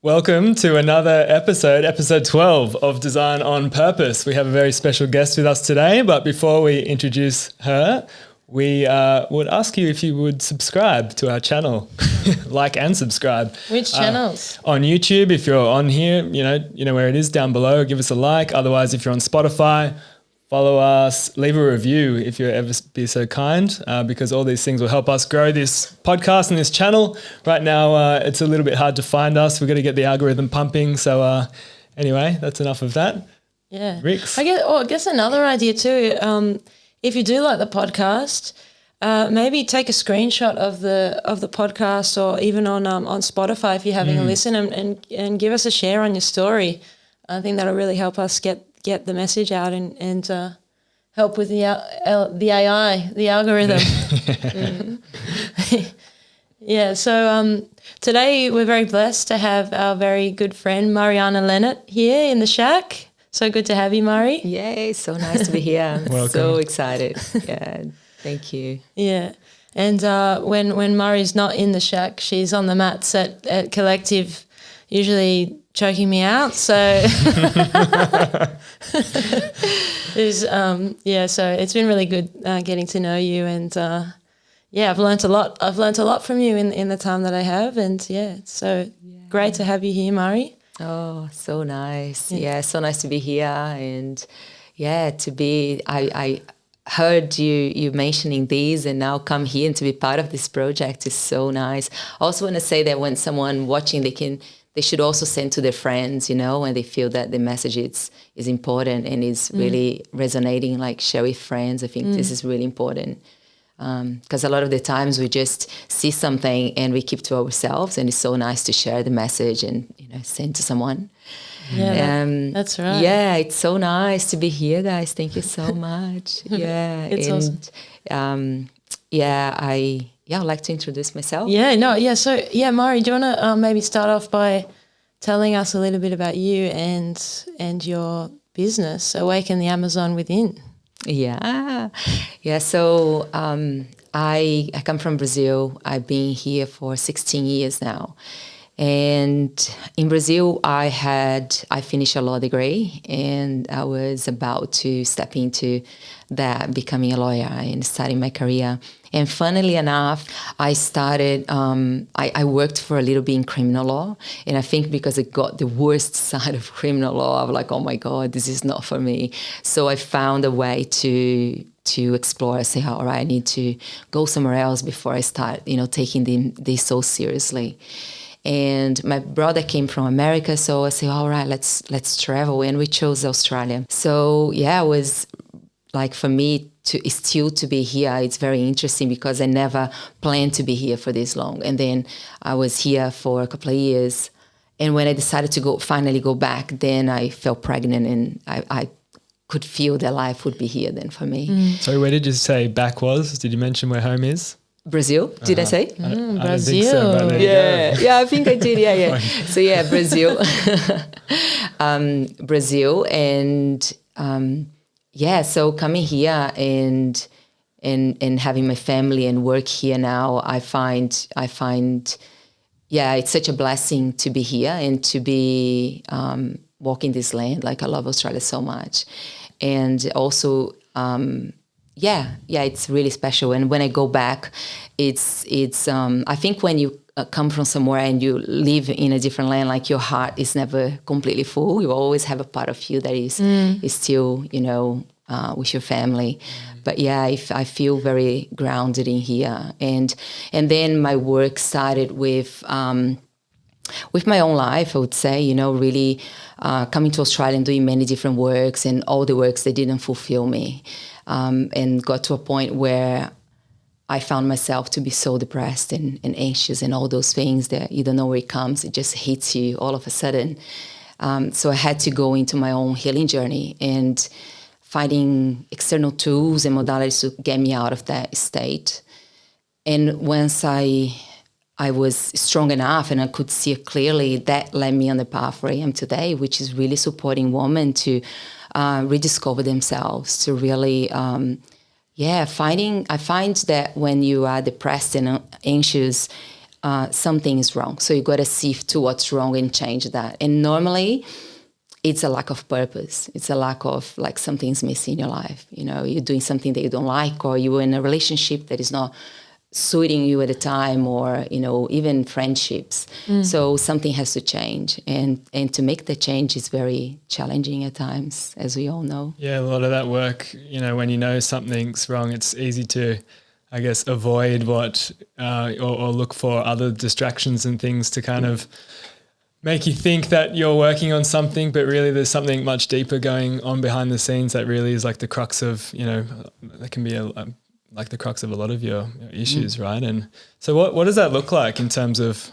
Welcome to another episode 12 of Design on Purpose. We have a very special guest with us today, but before we introduce her, we would ask you if you would subscribe to our channel, like and subscribe. Which channels? On YouTube, if you're on here, you know where it is down below, give us a like. Otherwise, if you're on Spotify, follow us, leave a review if you ever be so kind, because all these things will help us grow this podcast and this channel. Right now, it's a little bit hard to find us. We've got to get the algorithm pumping. So anyway, that's enough of that. Yeah. Rix? I guess another idea too, if you do like the podcast, maybe take a screenshot of the podcast, or even on Spotify if you're having a listen, and give us a share on your story. I think that'll really help us get the message out and help with the AI, the algorithm. Yeah, so today we're very blessed to have our very good friend Mariana Lennert here in the shack. So good to have you, Mari. Yay, so nice to be here. I'm so excited. Yeah, thank you. Yeah, and when Mari's not in the shack, she's on the mats at Collective, usually choking me out. So so it's been really good getting to know you, and I've learnt a lot. I've learnt a lot from you in the time that I have, and it's so great to have you here, Mari. Oh, so nice. Yeah, so nice to be here, and I heard you mentioning these, and now come here and to be part of this project is so nice. I also want to say that when someone watching, they should also send to their friends, when they feel that the message is important and is really resonating, like share with friends. I think this is really important. Because a lot of the times we just see something and we keep to ourselves, and it's so nice to share the message and send to someone. Yeah, that's right. Yeah, it's so nice to be here, guys. Thank you so much. Yeah, it's awesome. I'd like to introduce myself. So Mari, do you want to maybe start off by telling us a little bit about you and your business, Awaken the Amazon Within? Yeah. So I come from Brazil. I've been here for 16 years now. And in Brazil, I finished a law degree, and I was about to step into that, becoming a lawyer and starting my career. And funnily enough, I started, I worked for a little bit in criminal law. And I think because I got the worst side of criminal law, I was like, oh my God, this is not for me. So I found a way to explore. I say, all right, I need to go somewhere else before I start, taking this so seriously. And my brother came from America, so I said, all right, let's travel. And we chose Australia. So it was like, for me to be here, it's very interesting because I never planned to be here for this long. And then I was here for a couple of years. And when I decided to finally go back, then I felt pregnant, and I could feel that life would be here then for me. So where did you say back was? Did you mention where home is? Brazil, did I say? I don't Brazil. think so, but there you go. Yeah, I think I did. Yeah. So Brazil, Brazil, and so coming here and having my family and work here now, I find it's such a blessing to be here and to be walking this land. Like, I love Australia so much, and also. It's really special. And when I go back, it's I think when you come from somewhere and you live in a different land, like, your heart is never completely full. You always have a part of you that is still, with your family. But I feel very grounded in here. And then my work started with my own life, I would say, really coming to Australia and doing many different works, and all the works that didn't fulfill me. And got to a point where I found myself to be so depressed and anxious and all those things that you don't know where it comes. It just hits you all of a sudden. So I had to go into my own healing journey and finding external tools and modalities to get me out of that state. And once I was strong enough and I could see it clearly, that led me on the path where I am today, which is really supporting women to rediscover themselves, to really, I find that when you are depressed and anxious, something is wrong. So you got to sift to what's wrong and change that. And normally it's a lack of purpose. It's a lack of like something's missing in your life. You know, you're doing something that you don't like, or you're in a relationship that is not suiting you at the time, or, you know, even friendships. So something has to change. And to make the change is very challenging at times, as we all know. Yeah, a lot of that work, you know, when you know something's wrong, it's easy to, I guess, avoid what or look for other distractions and things to kind of make you think that you're working on something, but really there's something much deeper going on behind the scenes that really is like the crux of, you know, that can be like the crux of a lot of your issues, right? And so what does that look like in terms of,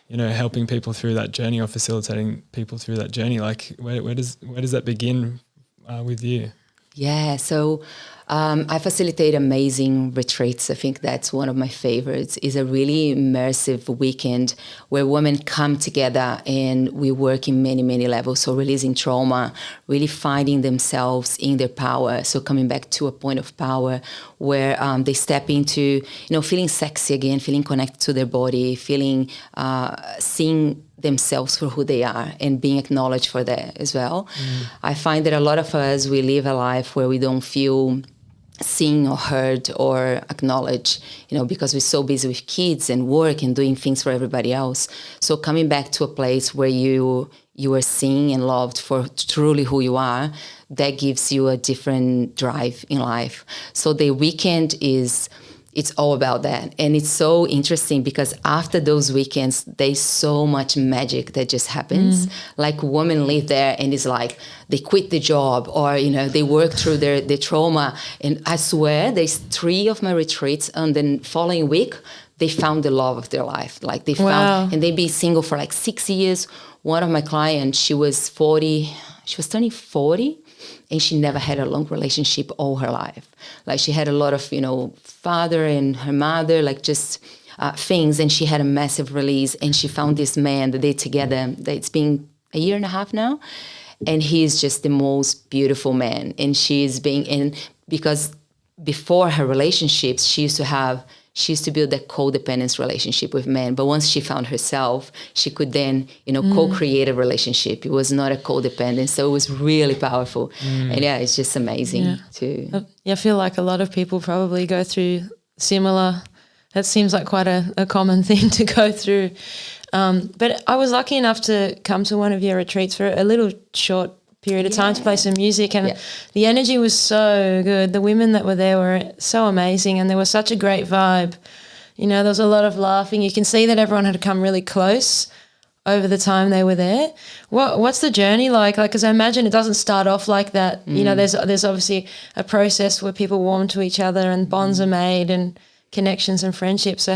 you know, helping people through that journey or facilitating people through that journey? Like where does that begin with you? Yeah, so I facilitate amazing retreats. I think that's one of my favorites. It's a really immersive weekend where women come together and we work in many, many levels. So releasing trauma, really finding themselves in their power. So coming back to a point of power where they step into, you know, feeling sexy again, feeling connected to their body, feeling, seeing themselves for who they are and being acknowledged for that as well. I find that a lot of us, we live a life where we don't feel seen or heard or acknowledged, you know, because we're so busy with kids and work and doing things for everybody else. So coming back to a place where you are seen and loved for truly who you are, that gives you a different drive in life. So the weekend it's all about that. And it's so interesting because after those weekends, there's so much magic that just happens. Like women live there and it's like they quit the job, or, you know, they work through their trauma. And I swear there's 3 of my retreats, and then following week, they found the love of their life. Like they found, and they've been single for like 6 years. One of my clients, she was turning 40. And she never had a long relationship all her life. Like she had a lot of, you know, father and her mother, like just things. And she had a massive release. And she found this man that they're together. It's been 1.5 years now. And he's just the most beautiful man. And she's being in, because before her relationships, she used to build that codependence relationship with men. But once she found herself, she could then, you know, co-create a relationship. It was not a codependence. So it was really powerful. And yeah, it's just amazing too. Yeah, I feel like a lot of people probably go through similar. That seems like quite a common thing to go through. But I was lucky enough to come to one of your retreats for a little short period of time to play some music, and the energy was so good. The women that were there were so amazing, and there was such a great vibe. You know, there was a lot of laughing. You can see that everyone had come really close over the time they were there. What's the journey like? Like, because I imagine it doesn't start off like that. You know, there's obviously a process where people warm to each other and bonds are made and connections and friendships. So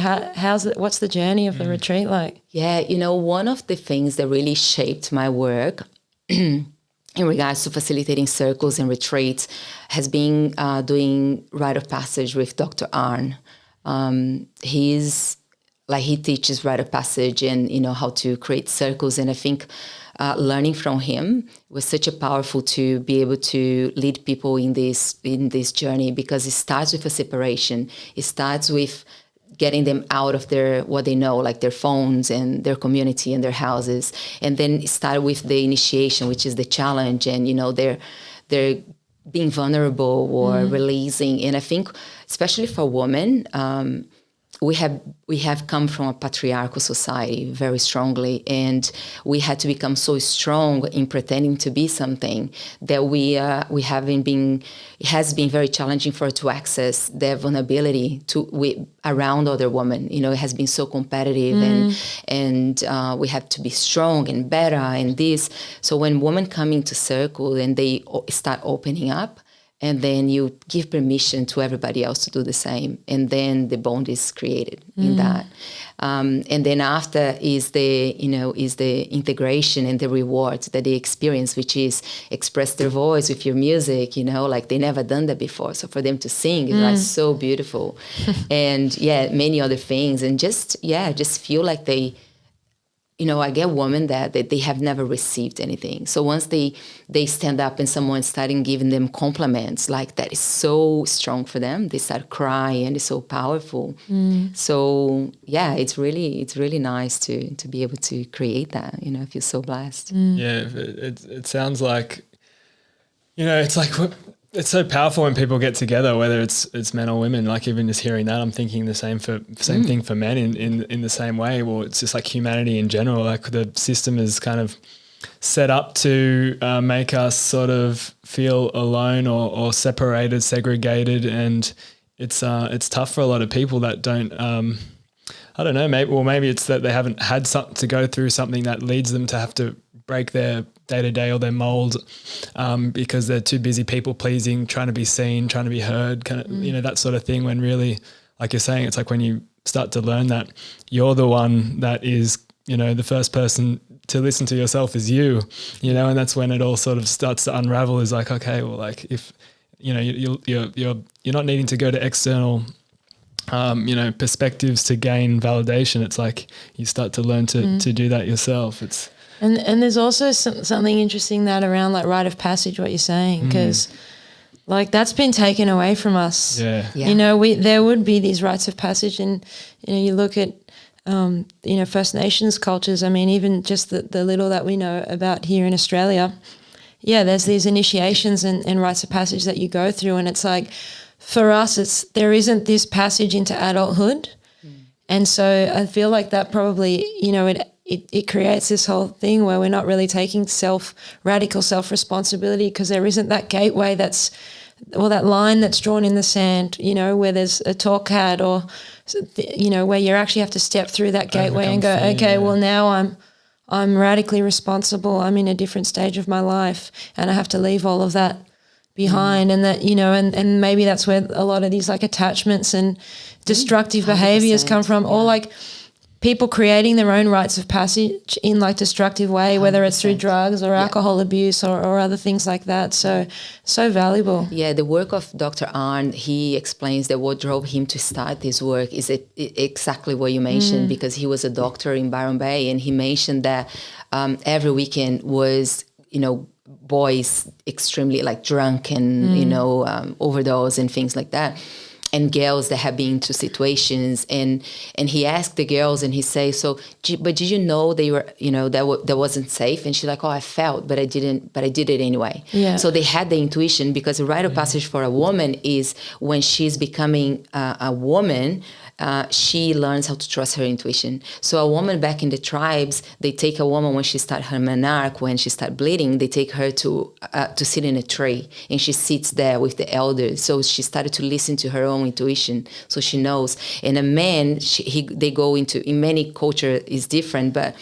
what's the journey of the retreat like? Yeah, you know, one of the things that really shaped my work in regards to facilitating circles and retreats has been doing rite of passage with Dr. Arn. He teaches rite of passage and, you know, how to create circles. And I think learning from him was such a powerful to be able to lead people in this journey, because it starts with a separation. It starts with getting them out of what they know, like their phones and their community and their houses. And then start with the initiation, which is the challenge. And, you know, they're being vulnerable or releasing. And I think, especially for women, we have come from a patriarchal society very strongly, and we had to become so strong in pretending to be something that it has been very challenging for us to access their vulnerability around other women. You know, it has been so competitive, and we have to be strong and better and this. So when women come into circle and they start opening up, and then you give permission to everybody else to do the same. And then the bond is created in that. And then after is the integration and the rewards that they experience, which is express their voice with your music, you know, like they never done that before. So for them to sing is like so beautiful. And many other things. And just feel like they I get women that they have never received anything. So once they stand up and someone starting giving them compliments, like that is so strong for them. They start crying and it's so powerful. So yeah, it's really nice to be able to create that. I feel so blessed. Yeah, it sounds like, it's like it's so powerful when people get together, whether it's men or women. Like even just hearing that, I'm thinking the same thing for men in the same way. Well, it's just like humanity in general. Like the system is kind of set up to make us sort of feel alone or separated, segregated, and it's tough for a lot of people that don't. I don't know. Maybe it's that they haven't had to go through something that leads them to have to break their day-to-day or their mold because they're too busy people pleasing, trying to be seen, trying to be heard, kind of, that sort of thing, when really, like you're saying, it's like when you start to learn that you're the one that is, the first person to listen to yourself is you, and that's when it all sort of starts to unravel, is like, okay, well, like if, you're not needing to go to external perspectives to gain validation. It's like you start to learn to do that yourself. And there's also something interesting that around like rite of passage, what you're saying, because like that's been taken away from us. Yeah. There would be these rites of passage, and you look at First Nations cultures. I mean, even just the little that we know about here in Australia. Yeah, there's these initiations and rites of passage that you go through, and it's like for us, there isn't this passage into adulthood, and so I feel like that probably it creates this whole thing where we're not really taking radical self-responsibility, because there isn't that gateway that line that's drawn in the sand, where there's a talk had, or, where you actually have to step through that gateway and go, well, now I'm radically responsible. I'm in a different stage of my life and I have to leave all of that behind. And that, and maybe that's where a lot of these like attachments and destructive behaviors come from, or like people creating their own rites of passage in like destructive way, whether it's through drugs or alcohol abuse or other things like that. So valuable. Yeah, the work of Dr. Arndt, he explains that what drove him to start this work is exactly what you mentioned, because he was a doctor in Byron Bay, and he mentioned that every weekend was, boys extremely like drunk and, overdose and things like that. And girls that have been into situations, and he asked the girls, and he say, but did you know they were, that wasn't safe? And she's like, I felt, but I didn't, but I did it anyway. Yeah. So they had the intuition, because a rite of passage for a woman is when she's becoming a woman, she learns how to trust her intuition. So a woman back in the tribes, they take a woman when she starts her menarche, when she starts bleeding, they take her to sit in a tree, and she sits there with the elders. So she started to listen to her own intuition, so she knows. And a man, they go into, in many cultures is different, but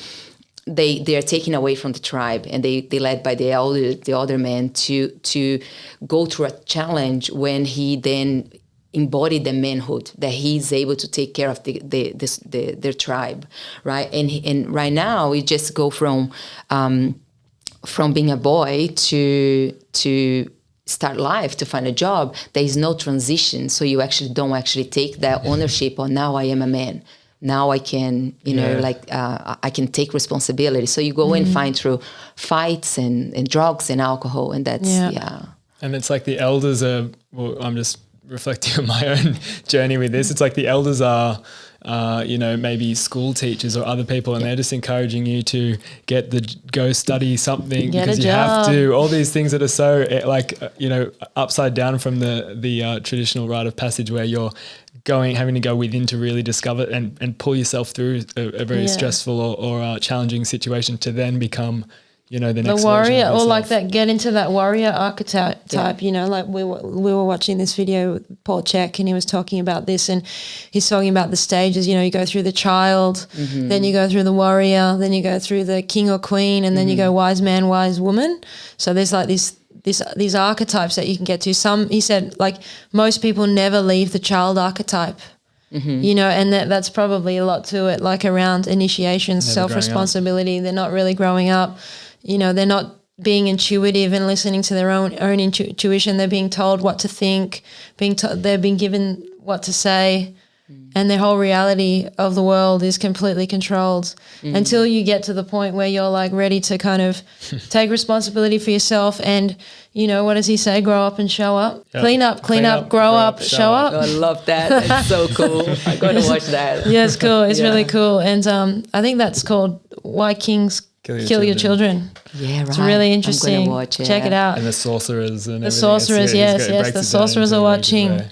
they are taken away from the tribe, and they led by the older man to go through a challenge when he then embodied the manhood, that he's able to take care of their tribe, right? And right now we just go from being a boy to start life, to find a job. There is no transition, so you actually don't take that ownership on, now I am a man. Now I can, I can take responsibility. So you go and find through fights and drugs and alcohol, and that's And it's like the elders are. Well, I'm just reflecting on my own journey with this. It's like the elders are, maybe school teachers or other people, and they're just encouraging you to go study something, because you have to. All these things that are so upside down from the traditional rite of passage, where you're having to go within to really discover and pull yourself through a very stressful or challenging situation to then become, the next the warrior, or like that, get into that warrior archetype. Like we were watching this video with Paul Check, and he was talking about this, and he's talking about the stages. You go through the child, then you go through the warrior, then you go through the king or queen, and then you go wise man, wise woman. So there's like these archetypes that you can get to. He said, like, most people never leave the child archetype. And that's probably a lot to it, like around initiation, self-responsibility. They're not really growing up. They're not being intuitive and listening to their own intuition. They're being told what to think, they're being given what to say. and their whole reality of the world is completely controlled until you get to the point where you're like ready to kind of take responsibility for yourself and, you know, what does he say? Grow up and show up. Yep. Clean up, grow up, show up. Oh, I love that. That's so cool. I got to watch that. Yeah, it's cool. It's really cool. And I think that's called Why Kings Kill Your Children. Yeah, right. It's really interesting. I'm gonna watch it. Check it out. And the sorcerers and the everything. sorcerers, yes, the sorcerers are watching. Way.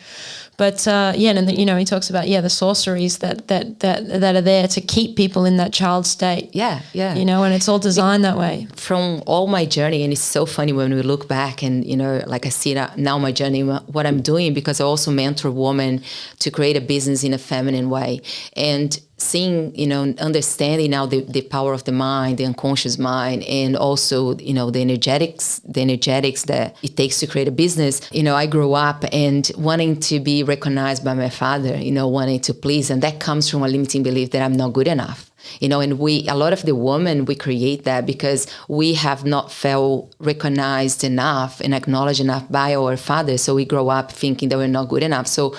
But and you know, he talks about the sorceries that are there to keep people in that child state. Yeah. You know, and it's all designed that way. From all my journey, and it's so funny when we look back and, you know, like I see now my journey, what I'm doing, because I also mentor women to create a business in a feminine way. And seeing, you know, understanding now the power of the mind, the unconscious mind, and also, you know, the energetics that it takes to create a business. You know, I grew up and wanting to be recognized by my father, you know, wanting to please. And that comes from a limiting belief that I'm not good enough. You know, and a lot of the women, we create that because we have not felt recognized enough and acknowledged enough by our father. So we grow up thinking that we're not good enough. So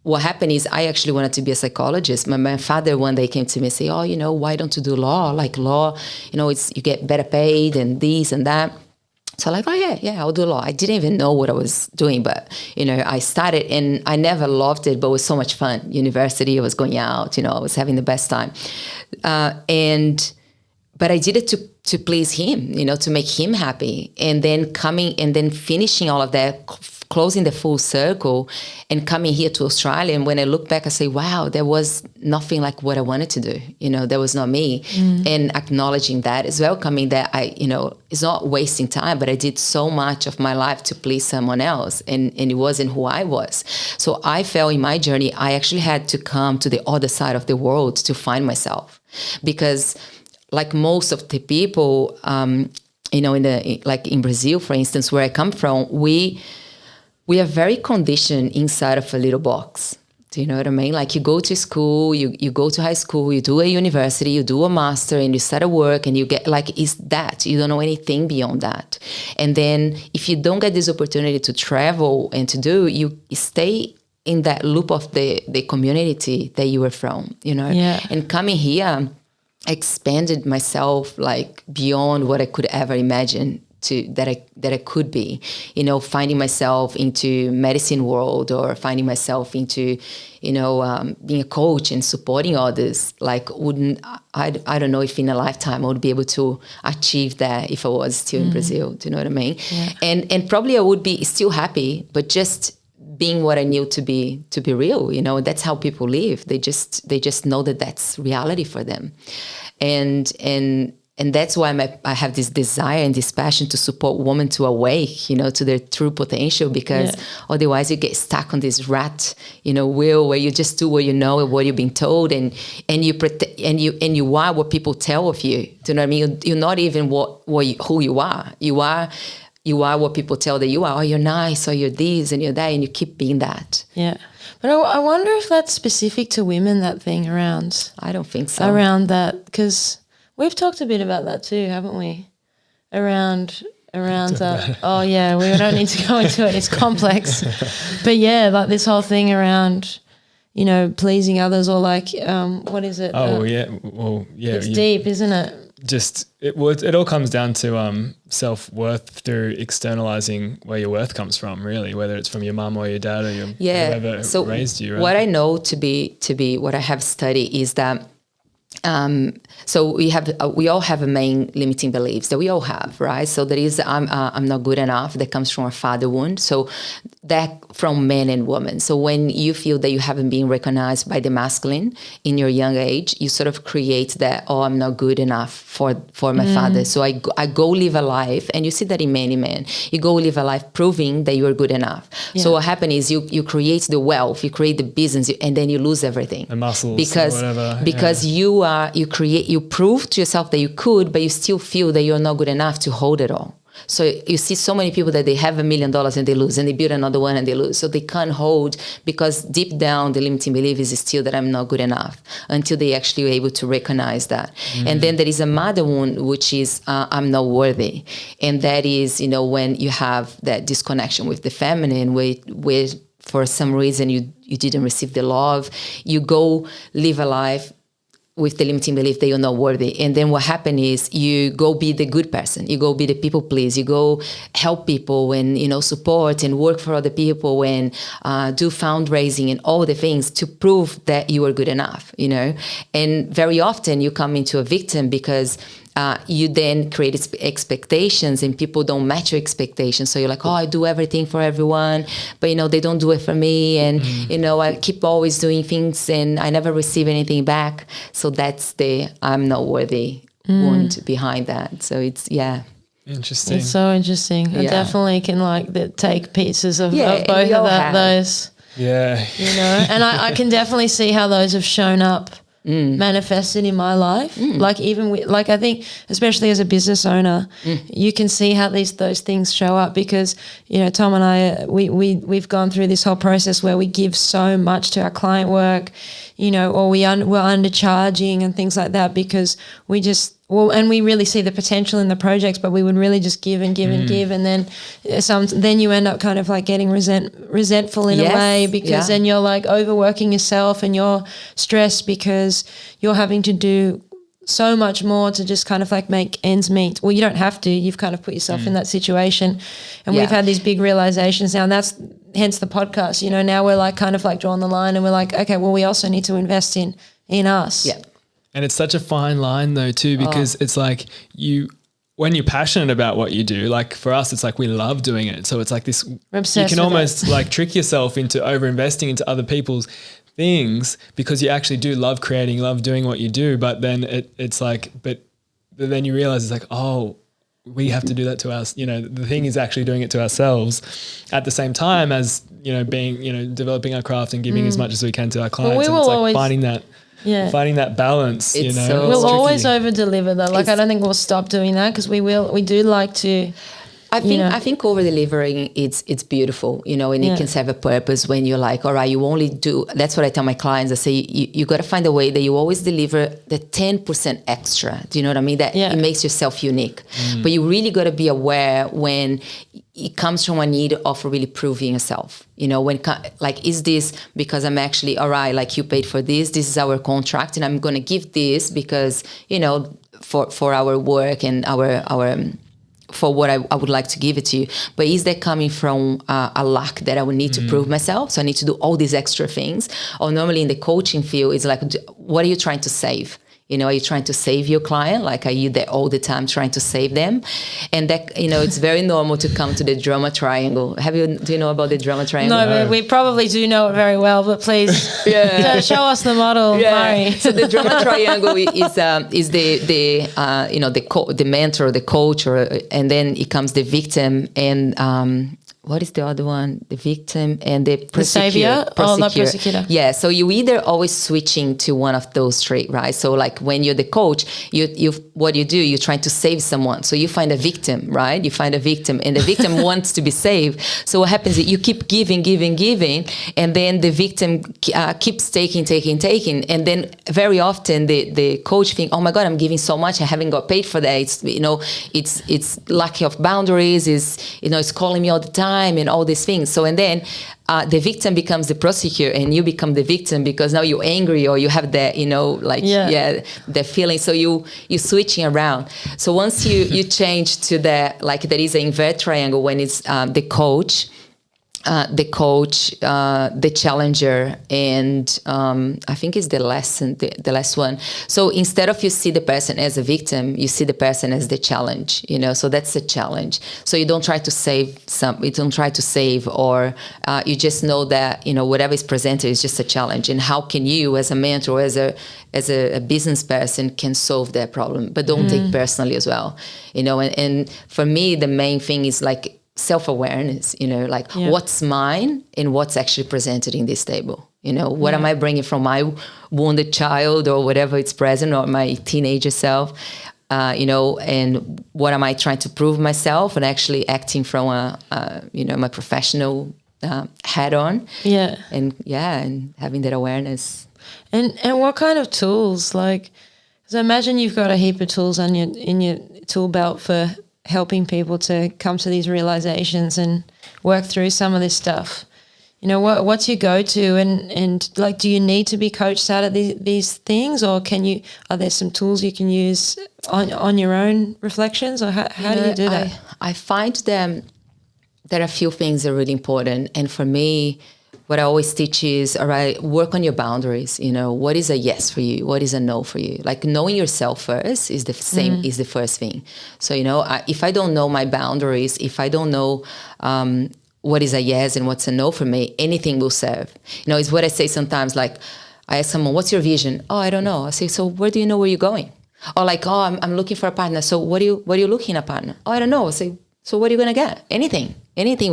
what happened is I actually wanted to be a psychologist. My father one day came to me and said, oh, you know, why don't you do law? Like law, you know, you get better paid and this and that. So like, oh yeah, I'll do law. I didn't even know what I was doing, but, you know, I started and I never loved it, but it was so much fun. University, I was going out, you know, I was having the best time. But I did it to please him, you know, to make him happy. And then finishing all of that, closing the full circle and coming here to Australia. And when I look back, I say, wow, there was nothing like what I wanted to do. You know, that was not me. And acknowledging that is welcoming that it's not wasting time, but I did so much of my life to please someone else. And it wasn't who I was. So I felt in my journey, I actually had to come to the other side of the world to find myself. Because like most of the people, you know, in Brazil, for instance, where I come from, we are very conditioned inside of a little box. Do you know what I mean? Like you go to school, you go to high school, you do a university, you do a master, and you start a work, and you get like, is that? You don't know anything beyond that. And then if you don't get this opportunity to travel and to do, you stay in that loop of the community that you were from, you know? Yeah. And coming here, I expanded myself like beyond what I could ever imagine that I could be, you know, finding myself into medicine world or finding myself into, you know, being a coach and supporting others. Like I don't know if in a lifetime I would be able to achieve that if I was still in Brazil. Do you know what I mean? Yeah. And probably I would be still happy, but just being what I knew to be real, you know, that's how people live. They just know that that's reality for them. And that's why I have this desire and this passion to support women to awake, you know, to their true potential, because otherwise you get stuck on this rat, you know, wheel where you just do what you know and what you've been told, and you are what people tell of you. Do you know what I mean? You're not even who you are. You are what people tell that you are. Oh, you're nice, or you're this and you're that, and you keep being that. Yeah. But I wonder if that's specific to women, that thing around. I don't think so. Around that, because we've talked a bit about that too, haven't we? Around that. Oh yeah, we don't need to go into it. It's complex. But yeah, like this whole thing around, you know, pleasing others, or like, what is it? Oh yeah. Well, yeah. It's deep, isn't it? It all comes down to self-worth through externalizing where your worth comes from, really, whether it's from your mum or your dad or whoever raised you. Right? What I know to be what I have studied is that so we all have a main limiting beliefs that we all have, right? So there is I'm not good enough, that comes from a father wound. So that from men and women. So when you feel that you haven't been recognized by the masculine in your young age, you sort of create that, oh, I'm not good enough for my father. So I go live a life, and you see that in many men. You go live a life proving that you are good enough. Yeah. So what happens is you create the wealth, you create the business, and then you lose everything. The muscles, because you prove to yourself that you could, but you still feel that you're not good enough to hold it all. So you see so many people that they have $1 million and they lose, and they build another one and they lose. So they can't hold, because deep down the limiting belief is still that I'm not good enough, until they actually are able to recognize that. And then there is a mother wound, which is I'm not worthy. And that is, you know, when you have that disconnection with the feminine, where for some reason you didn't receive the love, you go live a life with the limiting belief that you're not worthy. And then what happens is you go be the good person. You go be the people please. You go help people and, support and work for other people and do fundraising and all the things to prove that you are good enough, And very often you come into a victim because you then create expectations and people don't match your expectations. So you're like, I do everything for everyone, but they don't do it for me. And, I keep always doing things and I never receive anything back. So that's the I'm not worthy wound behind that. So it's, Interesting. It's so interesting. I definitely can take pieces of both of those. Yeah. And I can definitely see how those have shown up. Manifested in my life, I think especially as a business owner, you can see how those things show up because Tom and I we've gone through this whole process where we give so much to our client work, or we're undercharging and things like that because we just and we really see the potential in the projects, but we would really just give and give and give, and then you end up kind of getting resentful in a way because then you're overworking yourself and you're stressed because you're having to do so much more to just kind of make ends meet. Well, you don't have to. You've kind of put yourself in that situation, and we've had these big realizations now, and that's hence the podcast. Now we're kind of drawing the line, and we're okay, well, we also need to invest in us. Yeah. And it's such a fine line though too, because it's when you're passionate about what you do, for us, it's we love doing it. So it's this, you can almost trick yourself into over-investing into other people's things because you actually do love creating, love doing what you do. But then but then you realize it's we have to do that to us. The thing is actually doing it to ourselves at the same time as, being, developing our craft and giving as much as we can to our clients. Well, and it's always finding that balance, we'll always over deliver though. I don't think we'll stop doing that because we do like to. I think over delivering it's beautiful, and it can serve a purpose when you're all right, you only do. That's what I tell my clients. I say you got to find a way that you always deliver the 10% extra. Do you know what I mean? That it makes yourself unique. But you really got to be aware when it comes from a need of really proving yourself. When is this because I'm actually all right? You paid for this. This is our contract, and I'm going to give this because for our work and our for what I would like to give it to you. But is that coming from a lack that I would need to prove myself? So I need to do all these extra things. Or normally in the coaching field, it's what are you trying to save? Are you trying to save your client? Are you there all the time trying to save them? And that, it's very normal to come to the drama triangle. Do you know about the drama triangle? No, we probably do know it very well, but please show us the model, Mari. So the drama triangle is the mentor, the coach, and then it comes the victim and what is the other one? The victim and the savior? Oh, not persecutor. Yeah, so you either always switching to one of those three, right? So when you're the coach, you what you do, you're trying to save someone. So you find a victim, right? You find a victim and the victim wants to be saved. So what happens is you keep giving, and then the victim keeps taking. And then very often the coach think, oh my God, I'm giving so much, I haven't got paid for that. It's lack of boundaries, it's calling me all the time and all these things. So, and then the victim becomes the prosecutor and you become the victim because now you're angry or you have that, the feeling. So you're switching around. So once you change to that, there is an invert triangle when it's the coach, the challenger, and I think it's the last one. So instead of you see the person as a victim, you see the person as the challenge, so that's a challenge. So you don't try to save or you just know that, whatever is presented is just a challenge. And how can you as a mentor, as a business person can solve that problem, but don't take personally as well, and for me, the main thing is self-awareness, what's mine and what's actually presented in this table. What am I bringing from my wounded child or whatever it's present, or my teenager self, and what am I trying to prove myself and actually acting from my professional hat on. And having that awareness. And what kind of tools? Because I imagine you've got a heap of tools in your tool belt for helping people to come to these realizations and work through some of this stuff. You know, what's your go-to, and like, do you need to be coached out of these things, or are there some tools you can use on your own reflections, or how do you do that? I find that there are a few things that are really important. And for me, what I always teach is, all right, work on your boundaries. You know, what is a yes for you? What is a no for you? Like, knowing yourself first is the first thing. So, you know, if I don't know my boundaries, if I don't know what is a yes and what's a no for me, anything will serve. You know, it's what I say sometimes, like, I ask someone, what's your vision? Oh, I don't know. I say, so where do you know where you're going? Or like, oh, I'm looking for a partner. So what are you looking at a partner? Oh, I don't know. I say, so what are you going to get? Anything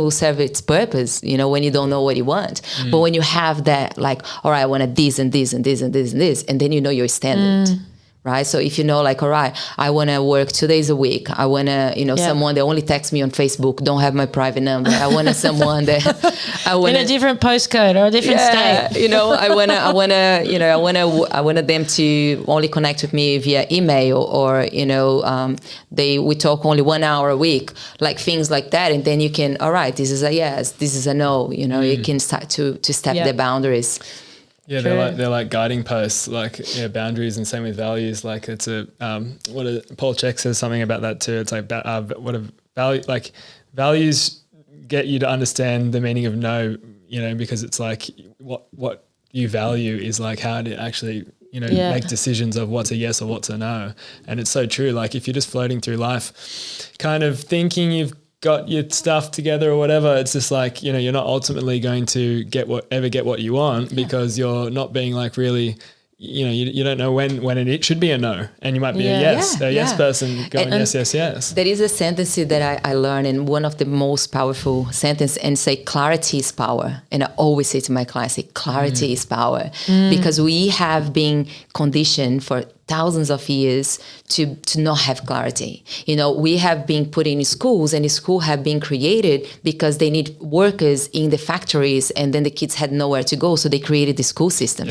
will serve its purpose, you know, when you don't know what you want. But when you have that, like, all right, I want this and this and this and this and this, and then you know your standard. Right. So if you know, like, all right, I want to work 2 days a week. I want to, you know, someone that only texts me on Facebook, don't have my private number. I want someone that in a different postcode or a different state. You know, I want them to only connect with me via email, or, you know, we talk only 1 hour a week, like things like that. And then you can, all right, this is a yes, this is a no. You know, you can start to step the boundaries. Yeah, they're like guiding posts, like boundaries, and same with values. Like it's Paul Chek says something about that too. It's like values get you to understand the meaning of no, you know, because it's like what you value is like how to actually, you know, make decisions of what's a yes or what's a no. And it's so true. Like if you're just floating through life, kind of thinking you've got your stuff together or whatever, it's just like, you know, you're not ultimately going to get what you want, because you're not being like really, you know, you don't know when it should be a no, and you might be a yes person going and yes. There is a sentence that I learned, and one of the most powerful sentence, and say clarity is power. And I always say to my clients, say clarity is power, because we have been conditioned for thousands of years to not have clarity. You know, we have been put in schools, and the school have been created because they need workers in the factories, and then the kids had nowhere to go, so they created the school system.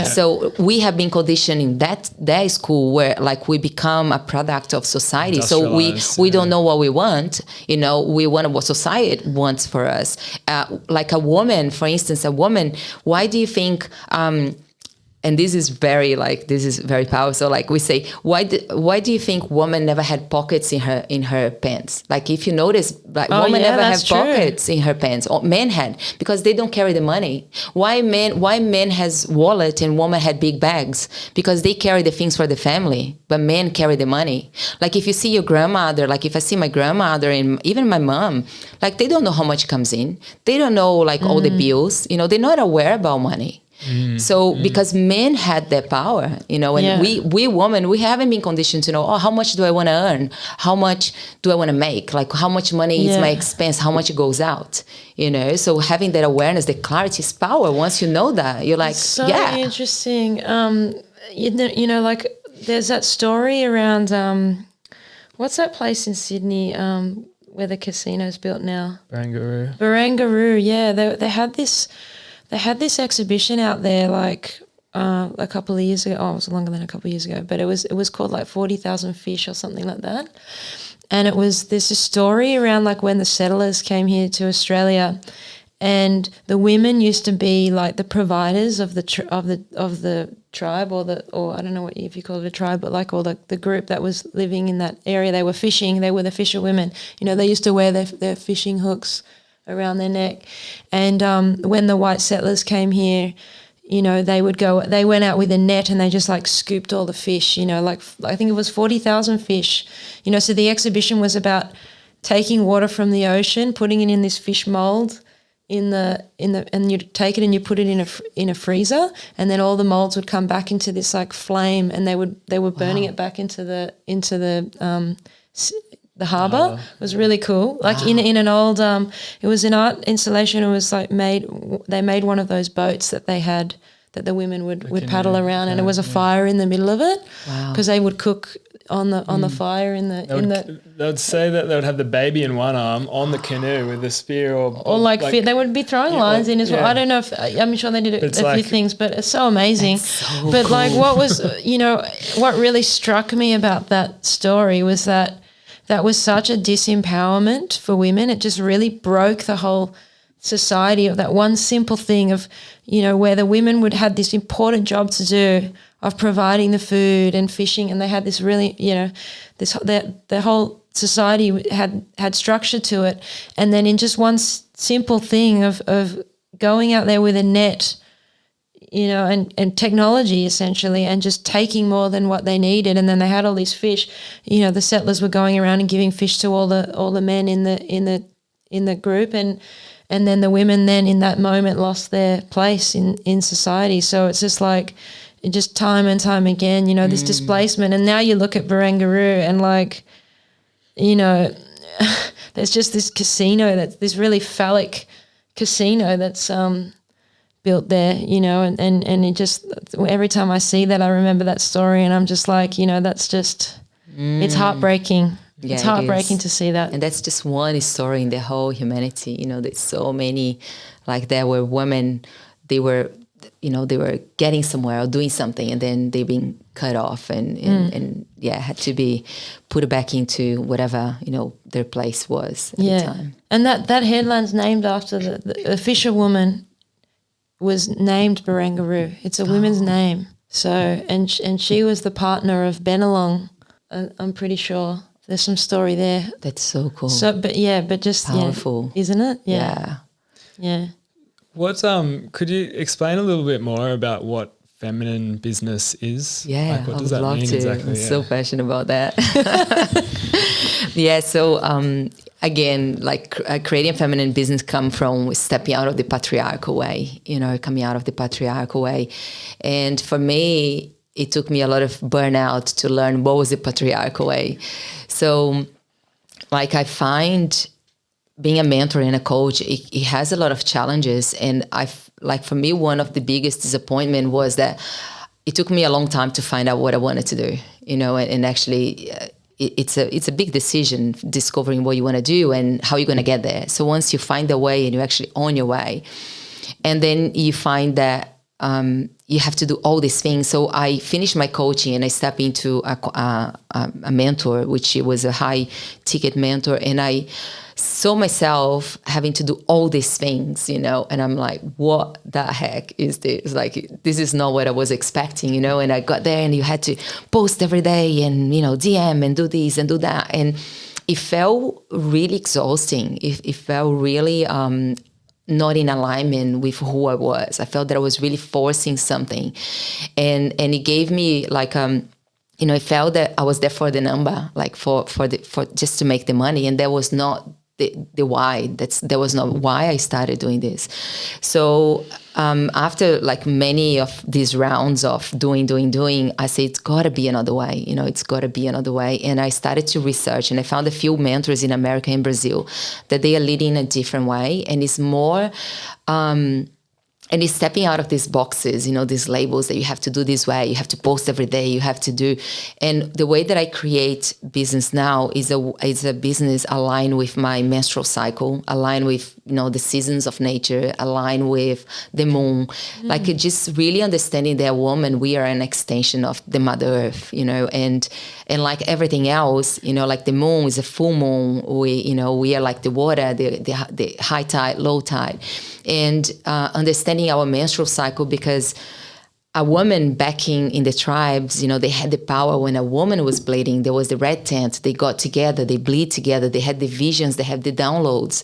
So we have been conditioned in that school where, like, we become a product of society. So we don't know what we want. You know, we want what society wants for us. Like a woman, for instance, why do you think and this is very powerful. So like we say, why do you think women never had pockets in her pants? Like if you notice, like women never have pockets in her pants. Or men had, because they don't carry the money. Why men has wallet and women had big bags? Because they carry the things for the family, but men carry the money. Like if you see your grandmother, like if I see my grandmother and even my mom, like they don't know how much comes in. They don't know like all the bills. You know, they're not aware about money. Because men had that power, you know, and we women, we haven't been conditioned to know, how much do I want to earn? How much do I want to make? Like how much money is my expense? How much it goes out? You know, so having that awareness, the clarity is power. Once you know that, you're like, so interesting. You know, like there's that story around, what's that place in Sydney, where the casino's built now? Barangaroo. Yeah. They had this exhibition out there like a couple of years ago. Oh, it was longer than a couple of years ago, but it was called like 40,000 Fish or something like that. And there's a story around like when the settlers came here to Australia, and the women used to be like the providers of the tribe, or I don't know if you call it a tribe, but like all the group that was living in that area. They were fishing. They were the fisherwomen. You know, they used to wear their fishing hooks around their neck. And when the white settlers came here, you know, they went out with a net and they just like scooped all the fish, you know, like I think it was 40,000 fish, you know. So the exhibition was about taking water from the ocean, putting it in this fish mold and you take it and you put it in a freezer, and then all the molds would come back into this like flame, and they were burning it back into the harbour. It was really cool. Like in an old, it was an art installation. It was like they made one of those boats that they had that the women would paddle around, and it was a fire in the middle of it because they would cook on the fire they would say that they would have the baby in one arm on the canoe with a spear or like they would be throwing lines in as well. I don't know if I'm sure they did a few things, but it's so amazing. But cool. Like what was, you know, what really struck me about that story was that was such a disempowerment for women. It just really broke the whole society, of that one simple thing of, you know, where the women would have this important job to do of providing the food and fishing, and they had this really, you know, the whole society had structure to it, and then in just one simple thing of going out there with a net, you know, and technology essentially, and just taking more than what they needed, and then they had all these fish. You know, the settlers were going around and giving fish to all the men in the group, and then the women then in that moment lost their place in society. So it's just like, just time and time again, you know, this displacement. And now you look at Barangaroo and, like, you know, there's just this casino, that's this really phallic casino that's built there, you know, and it just, every time I see that, I remember that story, and I'm just like, you know, that's just, it's heartbreaking. Yeah, it's heartbreaking to see that. And that's just one story in the whole humanity. You know, there's so many, like, there were women, they were getting somewhere or doing something, and then they being cut off and had to be put back into whatever, you know, their place was at the time. And that headline's named after the fisherwoman was named Barangaroo. It's a woman's name. So, and she was the partner of Benelong, I'm pretty sure. There's some story there. That's so cool. So, but just powerful, isn't it? Yeah. What could you explain a little bit more about what feminine business is? Yeah, like, what I does would that love mean to. exactly? I'm so passionate about that. So again, like, creating a feminine business come from stepping out of the patriarchal way, you know, coming out of the patriarchal way. And for me, it took me a lot of burnout to learn what was the patriarchal way. So, like, I find being a mentor and a coach, it has a lot of challenges. And for me, one of the biggest disappointment was that it took me a long time to find out what I wanted to do, you know, and actually it's a big decision, discovering what you want to do and how you're going to get there. So once you find the way and you're actually on your way, and then you find that you have to do all these things. So I finished my coaching and I stepped into a mentor, which was a high ticket mentor. And I saw myself having to do all these things, you know, and I'm like, what the heck is this? Like, this is not what I was expecting, you know. And I got there and you had to post every day and, you know, DM and do this and do that. And it felt really exhausting. It felt really not in alignment with who I was. I felt that I was really forcing something. And it gave me like, you know, I felt that I was there for the number, like for just to make the money. And that was not the why. That was not why I started doing this. So after like many of these rounds of doing, I said, it's got to be another way. You know, it's got to be another way. And I started to research, and I found a few mentors in America and Brazil that they are leading a different way, and it's more. And it's stepping out of these boxes, you know, these labels that you have to do this way, you have to post every day, you have to do. And the way that I create business now is a business aligned with my menstrual cycle, aligned with, you know, the seasons of nature, aligned with the moon. Like, just really understanding that woman, we are an extension of the Mother Earth, you know, and like everything else, you know, like the moon is a full moon. We are like the water, the high tide, low tide. And understanding our menstrual cycle, because a woman back in the tribes, you know, they had the power. When a woman was bleeding, there was the red tent. They got together, they bleed together, they had the visions, they had the downloads.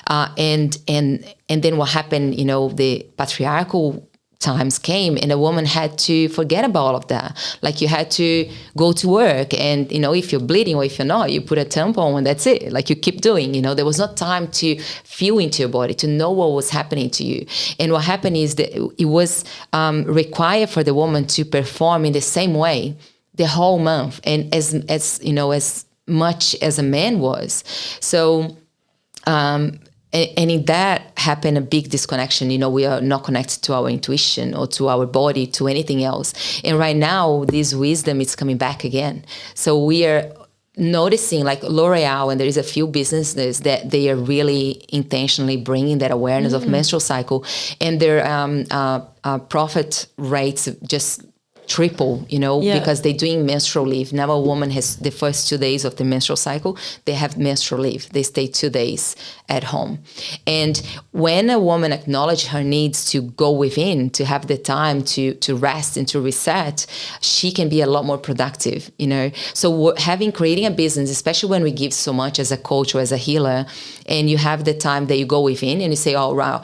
And then what happened, you know, the patriarchal times came and a woman had to forget about all of that. Like, you had to go to work, and, you know, if you're bleeding or if you're not, you put a tampon and that's it. Like, you keep doing, you know, there was not time to feel into your body, to know what was happening to you. And what happened is that it was required for the woman to perform in the same way the whole month, and as you know, as much as a man was. So and in that happened a big disconnection. You know, we are not connected to our intuition or to our body, to anything else. And right now, this wisdom is coming back again. So we are noticing, like L'Oreal, and there is a few businesses that they are really intentionally bringing that awareness of menstrual cycle, and their profit rates just triple, because they're doing menstrual leave. Now a woman has the first 2 days of the menstrual cycle, they have menstrual leave. They stay 2 days at home. And when a woman acknowledges her needs to go within, to have the time to rest and to reset, she can be a lot more productive, So creating a business, especially when we give so much as a coach or as a healer, and you have the time that you go within and you say, oh, wow,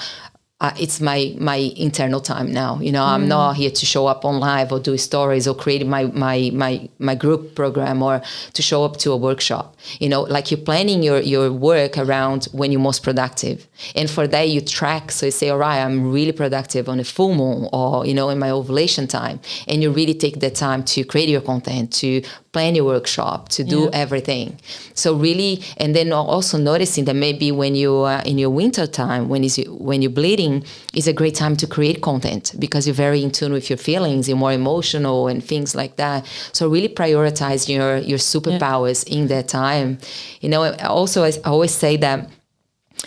it's my internal time now. I'm not here to show up on live or do stories or create my group program or to show up to a workshop. Like you're planning your work around when you're most productive. And for that you track. So you say, all right, I'm really productive on a full moon or, in my ovulation time. And you really take the time to create your content, to plan your workshop, to do everything. So really, and then also noticing that maybe when you are in your winter time, when you're bleeding, is a great time to create content because you're very in tune with your feelings, you're more emotional and things like that. So really prioritize your superpowers in that time. Also, I always say that,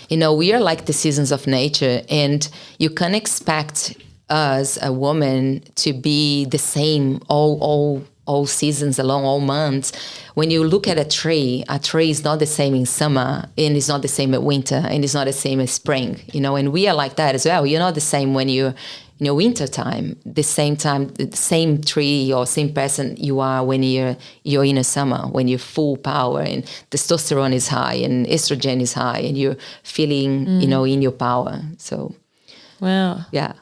we are like the seasons of nature, and you can't expect us, a woman, to be the same all seasons, along all months. When you look at a tree is not the same in summer, and it's not the same at winter, and it's not the same as spring, and we are like that as well. You're not the same when you're in your winter time, the same tree or same person you are when you're in a summer, when you're full power and testosterone is high and estrogen is high and you're feeling, in your power. So, wow. Yeah.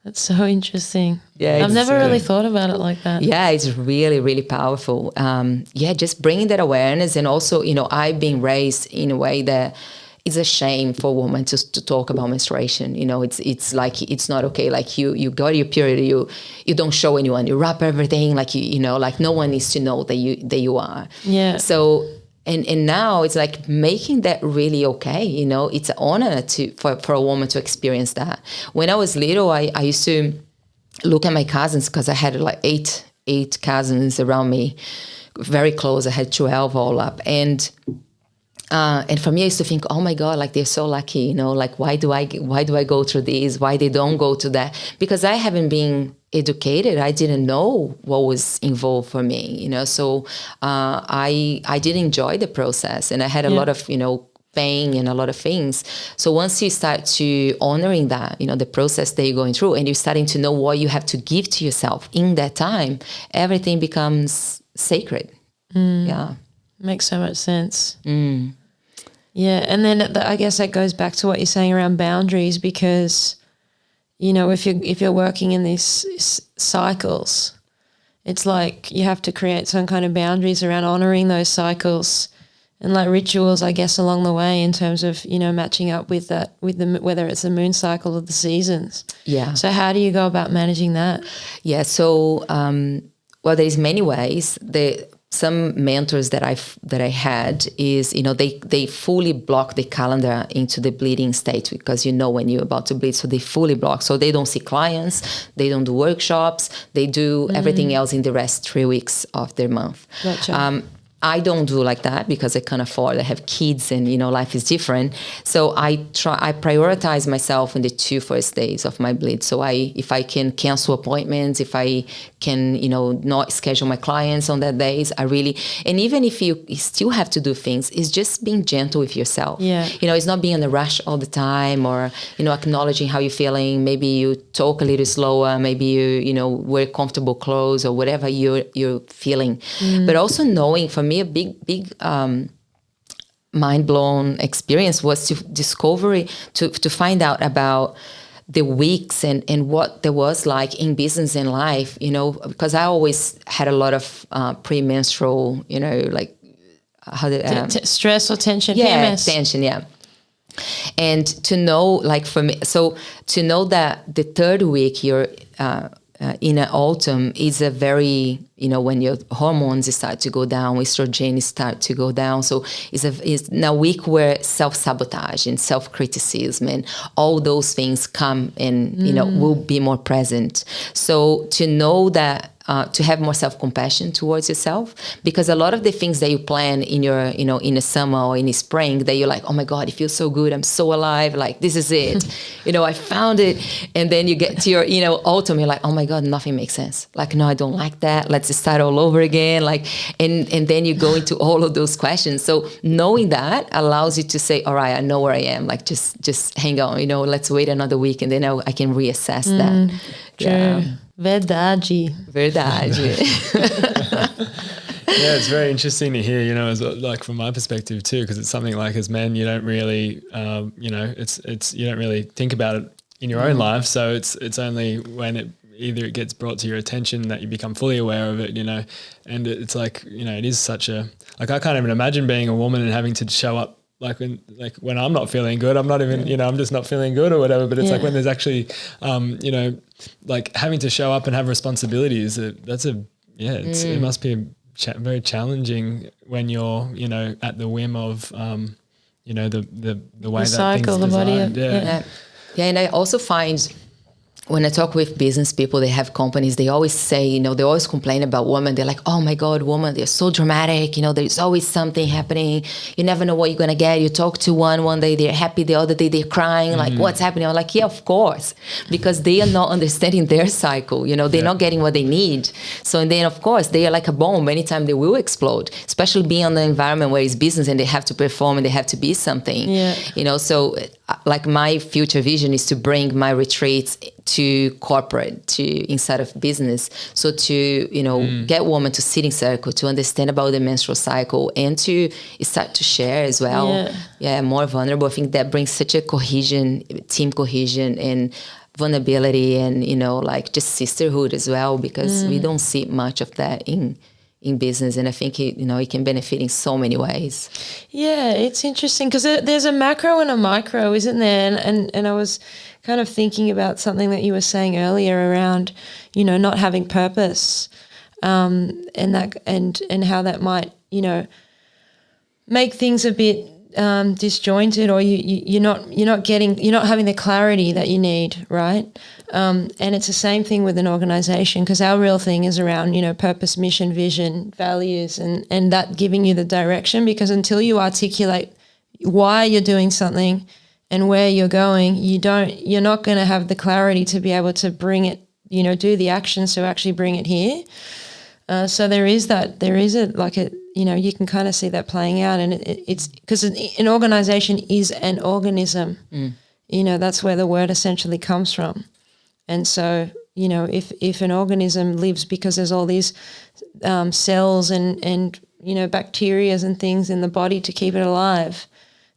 That's so interesting. Yeah, I've never really thought about it like that. Yeah, it's really, really powerful. Just bringing that awareness. And also, I've been raised in a way that it's a shame for a woman to talk about menstruation. It's like, it's not okay. Like you got your period, you don't show anyone, you wrap everything, like, like no one needs to know that you are. Yeah. So, and now it's like making that really okay. It's an honor for a woman to experience that. When I was little, I used to look at my cousins, because I had like eight cousins around me, very close. I had 12 all up. And for me, I used to think, oh my God, like they're so lucky, like why do I go through this? Why they don't go to that? Because I haven't been educated. I didn't know what was involved for me, So I did enjoy the process, and I had a lot of, pain and a lot of things. So once you start to honoring that, the process that you're going through, and you're starting to know what you have to give to yourself in that time, everything becomes sacred. Yeah. Makes so much sense. Yeah. And then I guess that goes back to what you're saying around boundaries, because, if you're working in these cycles, it's like you have to create some kind of boundaries around honoring those cycles and like rituals, I guess, along the way in terms of, matching up with that, whether it's the moon cycle or the seasons. Yeah. So how do you go about managing that? Yeah. So, there's many ways. Some mentors that I had is, they fully block the calendar into the bleeding state, because when you're about to bleed, so they fully block. So they don't see clients, they don't do workshops, they do everything else in the rest 3 weeks of their month. Gotcha. I don't do like that because I can't afford. I have kids, and life is different. So I prioritize myself in the 2 first days of my bleed. So if I can cancel appointments, if I can not schedule my clients on that days, and even if you still have to do things, it's just being gentle with yourself. Yeah. It's not being in a rush all the time, or acknowledging how you're feeling. Maybe you talk a little slower. Maybe you wear comfortable clothes or whatever you're feeling. But also knowing, for me, a big mind-blown experience was to find out about the weeks and what there was like in business and life, because I always had a lot of premenstrual, like how stress or tension. Yeah, PMS. tension, yeah. And to know, like for me, so to know that the 3rd week you're in autumn is a very, when your hormones start to go down, estrogen start to go down. So it's a week where self-sabotage and self-criticism and all those things come and, will be more present. So to know that to have more self-compassion towards yourself, because a lot of the things that you plan in your, in the summer or in the spring, that you're like, oh my God, it feels so good, I'm so alive, like this is it, I found it. And then you get to your, autumn, you're like, oh my God, nothing makes sense. Like, no, I don't like that. Let's start all over again. Like, and then you go into all of those questions. So knowing that allows you to say, all right, I know where I am. Like, just hang on, let's wait another week, and then I can reassess that. True. Yeah. Verdade. Yeah, it's very interesting to hear, as like from my perspective too, because it's something like as men, you don't really, it's you don't really think about it in your own life. So it's only when it gets brought to your attention that you become fully aware of it, and it's like, it is such a, like, I can't even imagine being a woman and having to show up like when I'm not feeling good, I'm not even, I'm just not feeling good or whatever. But it's like when there's actually, like having to show up and have responsibilities, it must be very challenging when you're, at the whim of, the way the cycle, that things are designed. Yeah. And I also find, when I talk with business people, they have companies, they always say, they always complain about women. They're like, oh my God, women, they're so dramatic. There's always something happening. You never know what you're going to get. You talk to one day they're happy, the other day they're crying. Like, what's happening? I'm like, yeah, of course. Because they are not understanding their cycle. They're not getting what they need. So, and then of course, they are like a bomb. Anytime they will explode, especially being on the environment where it's business and they have to perform and they have to be something. Yeah. So like my future vision is to bring my retreats to corporate, to inside of business. So to, get women to sit in circle, to understand about the menstrual cycle, and to start to share as well. Yeah, more vulnerable. I think that brings such a team cohesion and vulnerability, and, like just sisterhood as well, because we don't see much of that in business. And I think it can benefit in so many ways. Yeah, it's interesting because there's a macro and a micro, isn't there? And I was kind of thinking about something that you were saying earlier around, not having purpose, and that and how that might, make things a bit disjointed, or you're not having the clarity that you need, right? And it's the same thing with an organization, because our real thing is around, purpose, mission, vision, values, and that giving you the direction, because until you articulate why you're doing something and where you're going, you're not going to have the clarity to be able to bring it, do the actions to actually bring it here. So you can kind of see that playing out, and it's because an organization is an organism. That's where the word essentially comes from. And so, if an organism lives because there's all these cells and bacteria and things in the body to keep it alive,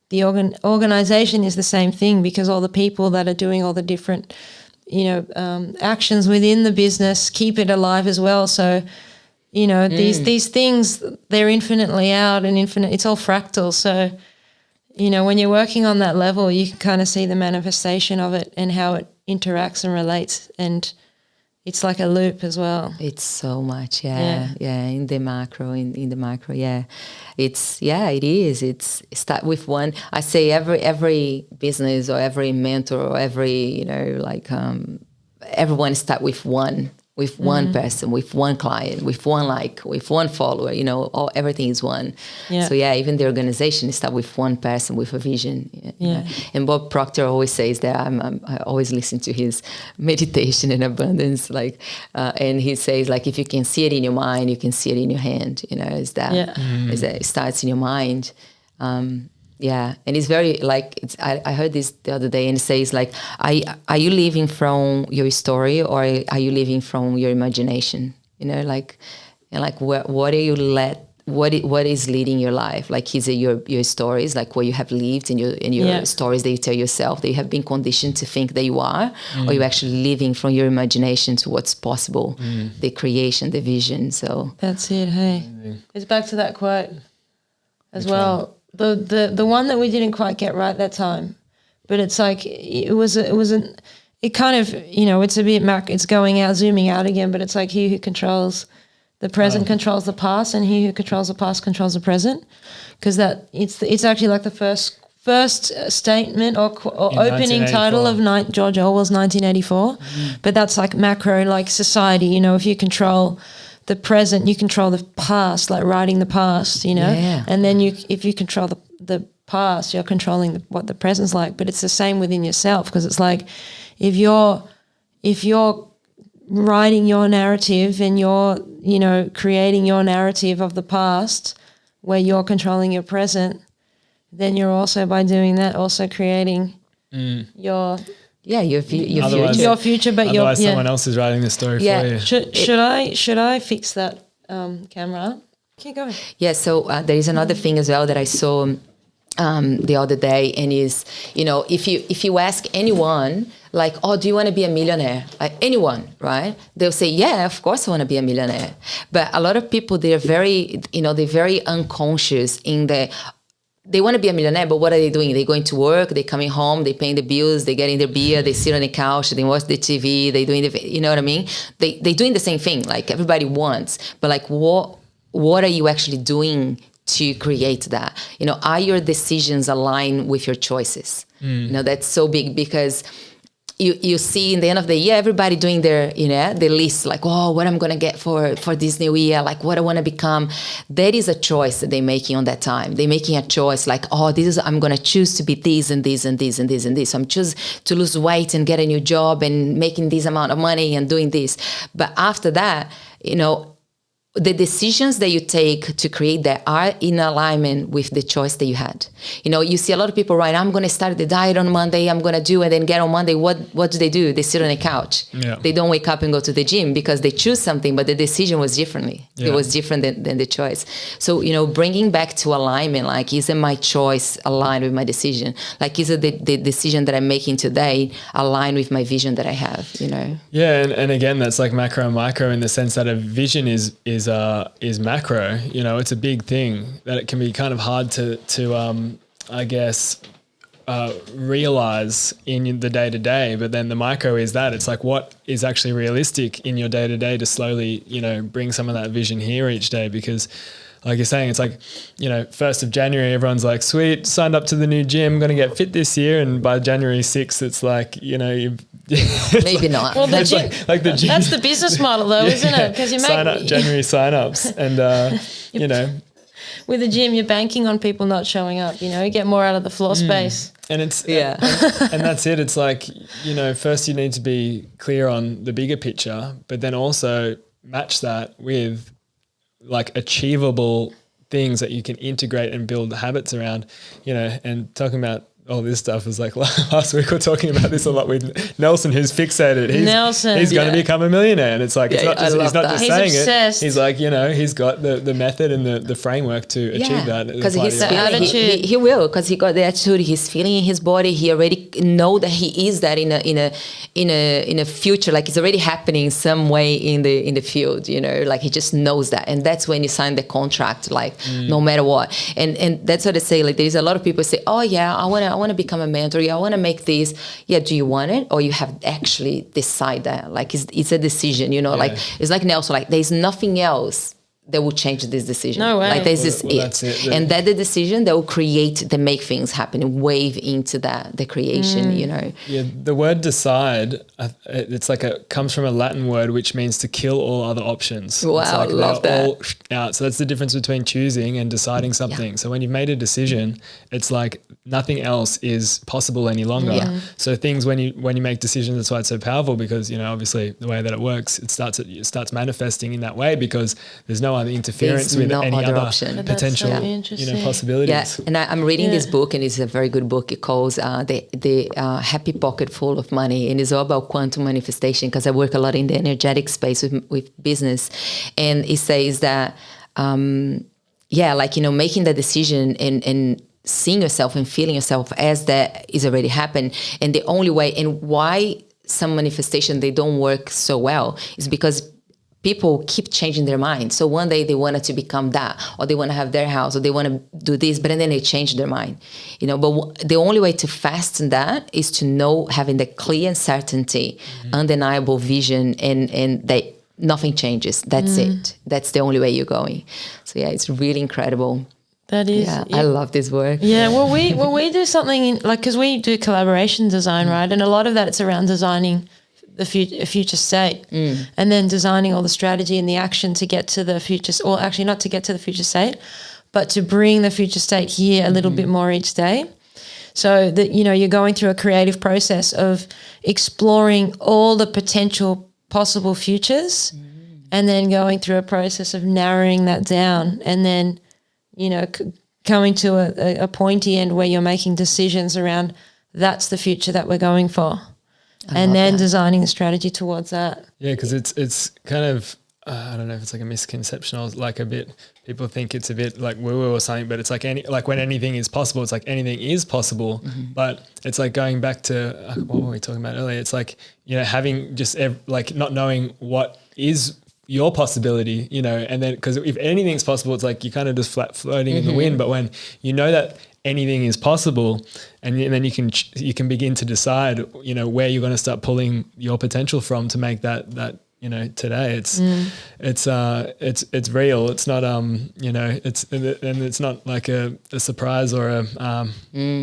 the organization is the same thing, because all the people that are doing all the different, actions within the business keep it alive as well. So, these things, they're infinitely out and infinite. It's all fractal. So, when you're working on that level, you can kind of see the manifestation of it and how it interacts and relates, and it's like a loop as well. It's so much, in the macro, in the micro, it is. It's start with one. I say every business or every mentor or every, everyone start with one person, with one client, with one follower, everything is one. So even the organization start with one person with a vision. And Bob Proctor always says that I always listen to his meditation and abundance, and he says, if you can see it in your mind, you can see it in your hand, is that it starts in your mind. And it's very I heard this the other day, and it says are you living from your story, or are you living from your imagination? What are you what is leading your life? Is it your stories, what you have lived, and your stories that you tell yourself that you have been conditioned to think that you are, or you actually living from your imagination to what's possible, the creation, the vision. So that's it. Hey, it's back to that quote as well. The one that we didn't quite get right that time, but it's it kind of, it's a bit it's going out, zooming out again, but it's like he who controls the present controls the past, and he who controls the past controls the present, because that it's actually like the first first statement or opening title of George Orwell's 1984, but that's like macro, like society. You know, if you control the present, you control the past, like writing the past. You know, and then if you control the past, you're controlling what the present's like. But it's the same within yourself, because it's like if you're writing your narrative and you're, you know, creating your narrative of the past where you're controlling your present, then you're also, by doing that, also creating your future. But otherwise someone else is writing the story for you. Should I fix that camera? Keep going. Yeah. So there is another thing as well that I saw the other day, and is, you know, if you ask anyone, like, oh, do you want to be a millionaire? Like anyone, right? They'll say, yeah, of course I want to be a millionaire. But a lot of people, they're very unconscious in they want to be a millionaire, but what are they doing? They're going to work, they're coming home, they're paying the bills, they're getting their beer, they sit on the couch, they watch the TV, they're doing you know what I mean? They're doing the same thing, like everybody wants. But like, what are you actually doing to create that? You know, are your decisions aligned with your choices? You know, that's so big, because you see in the end of the year, everybody doing their, you know, the list, like, oh, what I'm going to get for this new year, like what I want to become. That is a choice that they're making on that time. They're making a choice like, oh, I'm going to choose to be this and this and this and this and this. So I'm choose to lose weight and get a new job and making this amount of money and doing this. But after that, you know, the decisions that you take to create that are in alignment with the choice that you had. You know, you see a lot of people, right, I'm going to start the diet on Monday, I'm going to do, and then get on Monday. What do? They sit on a couch. Yeah. They don't wake up and go to the gym because they choose something, but the decision was differently. Yeah. It was different than the choice. So, you know, bringing back to alignment, like, is it my choice aligned with my decision? Like, is it the decision that I'm making today aligned with my vision that I have, you know? Yeah, and again, that's like macro and micro in the sense that a vision is macro. You know, it's a big thing that it can be kind of hard to I guess realize in the day to day. But then the micro is that it's like, what is actually realistic in your day to day to slowly, you know, bring some of that vision here each day. Because like you're saying, it's like, you know, 1st of January, everyone's like, sweet, signed up to the new gym, going to get fit this year. And by January 6th, it's like, you know, maybe not. Well, the gym, like the gym. That's the business model though, isn't it? Because you make January sign-ups and, you know. With the gym, you're banking on people not showing up, you know, you get more out of the floor space. And it's, and that's it. It's like, you know, first you need to be clear on the bigger picture, but then also match that with like achievable things that you can integrate and build habits around, you know. And talking about all this stuff is like last week we're talking about this a lot with Nelson, who's fixated. He's going to become a millionaire, and it's like it's not just, he's not just saying obsessed. it. He's like, you know, he's got the method and the framework to achieve that. Because he's feeling, he will, because he got the attitude. He's feeling in his body. He already know that he is that in a future. Like it's already happening some way in the field. You know, like he just knows that, and that's when you sign the contract. Like no matter what, and that's what I say. Like there's a lot of people say, oh yeah, I want to become a mentor. Yeah, I want to make this. Yeah, do you want it? Or you have actually decided that? Like, it's a decision, you know, like, it's like Nelson, like, there's nothing else that will change this decision. No way. Like, this is it. That's it. And that the decision that will make things happen and wave into the creation, you know. Yeah, the word decide, it's like comes from a Latin word which means to kill all other options. Wow, it's like love that. all out. So that's the difference between choosing and deciding something. Yeah. So when you've made a decision, it's like nothing else is possible any longer. Yeah. So things when you make decisions, that's why it's so powerful, because, you know, obviously the way that it works, it starts manifesting in that way, because there's no other interference with any other potential, you know, possibilities. Yeah, and I'm reading this book, and it's a very good book. It calls the Happy Pocket Full of Money, and it's all about quantum manifestation, because I work a lot in the energetic space with business, and it says that like, you know, making the decision and seeing yourself and feeling yourself as that is already happened, and the only way, and why some manifestation they don't work so well is because people keep changing their mind. So one day they wanted to become that, or they want to have their house, or they want to do this, but then they change their mind, you know. But the only way to fasten that is to know, having the clear certainty, undeniable vision, and that nothing changes. That's it. That's the only way you're going. So yeah, it's really incredible. That is. Yeah, I love this work. Yeah, well, we do something because we do collaboration design, right? And a lot of that it's around designing the future state, and then designing all the strategy and the action to get to the future, or actually not to get to the future state, but to bring the future state here a little bit more each day. So that, you're going through a creative process of exploring all the potential possible futures, and then going through a process of narrowing that down, and then, coming to a pointy end where you're making decisions around that's the future that we're going for, and then designing a strategy towards that. Yeah, because it's kind of, I don't know if it's like a misconception or like a bit, people think it's a bit like woo-woo or something, but it's like when anything is possible, it's like anything is possible. But it's like going back to what were we talking about earlier? It's like, having just like not knowing what is your possibility, and then because if anything's possible, it's like you're kind of just flat floating in the wind. But when you know that anything is possible, and then you can begin to decide, where you're going to start pulling your potential from to make that today. It's real. It's not it's not like a surprise or a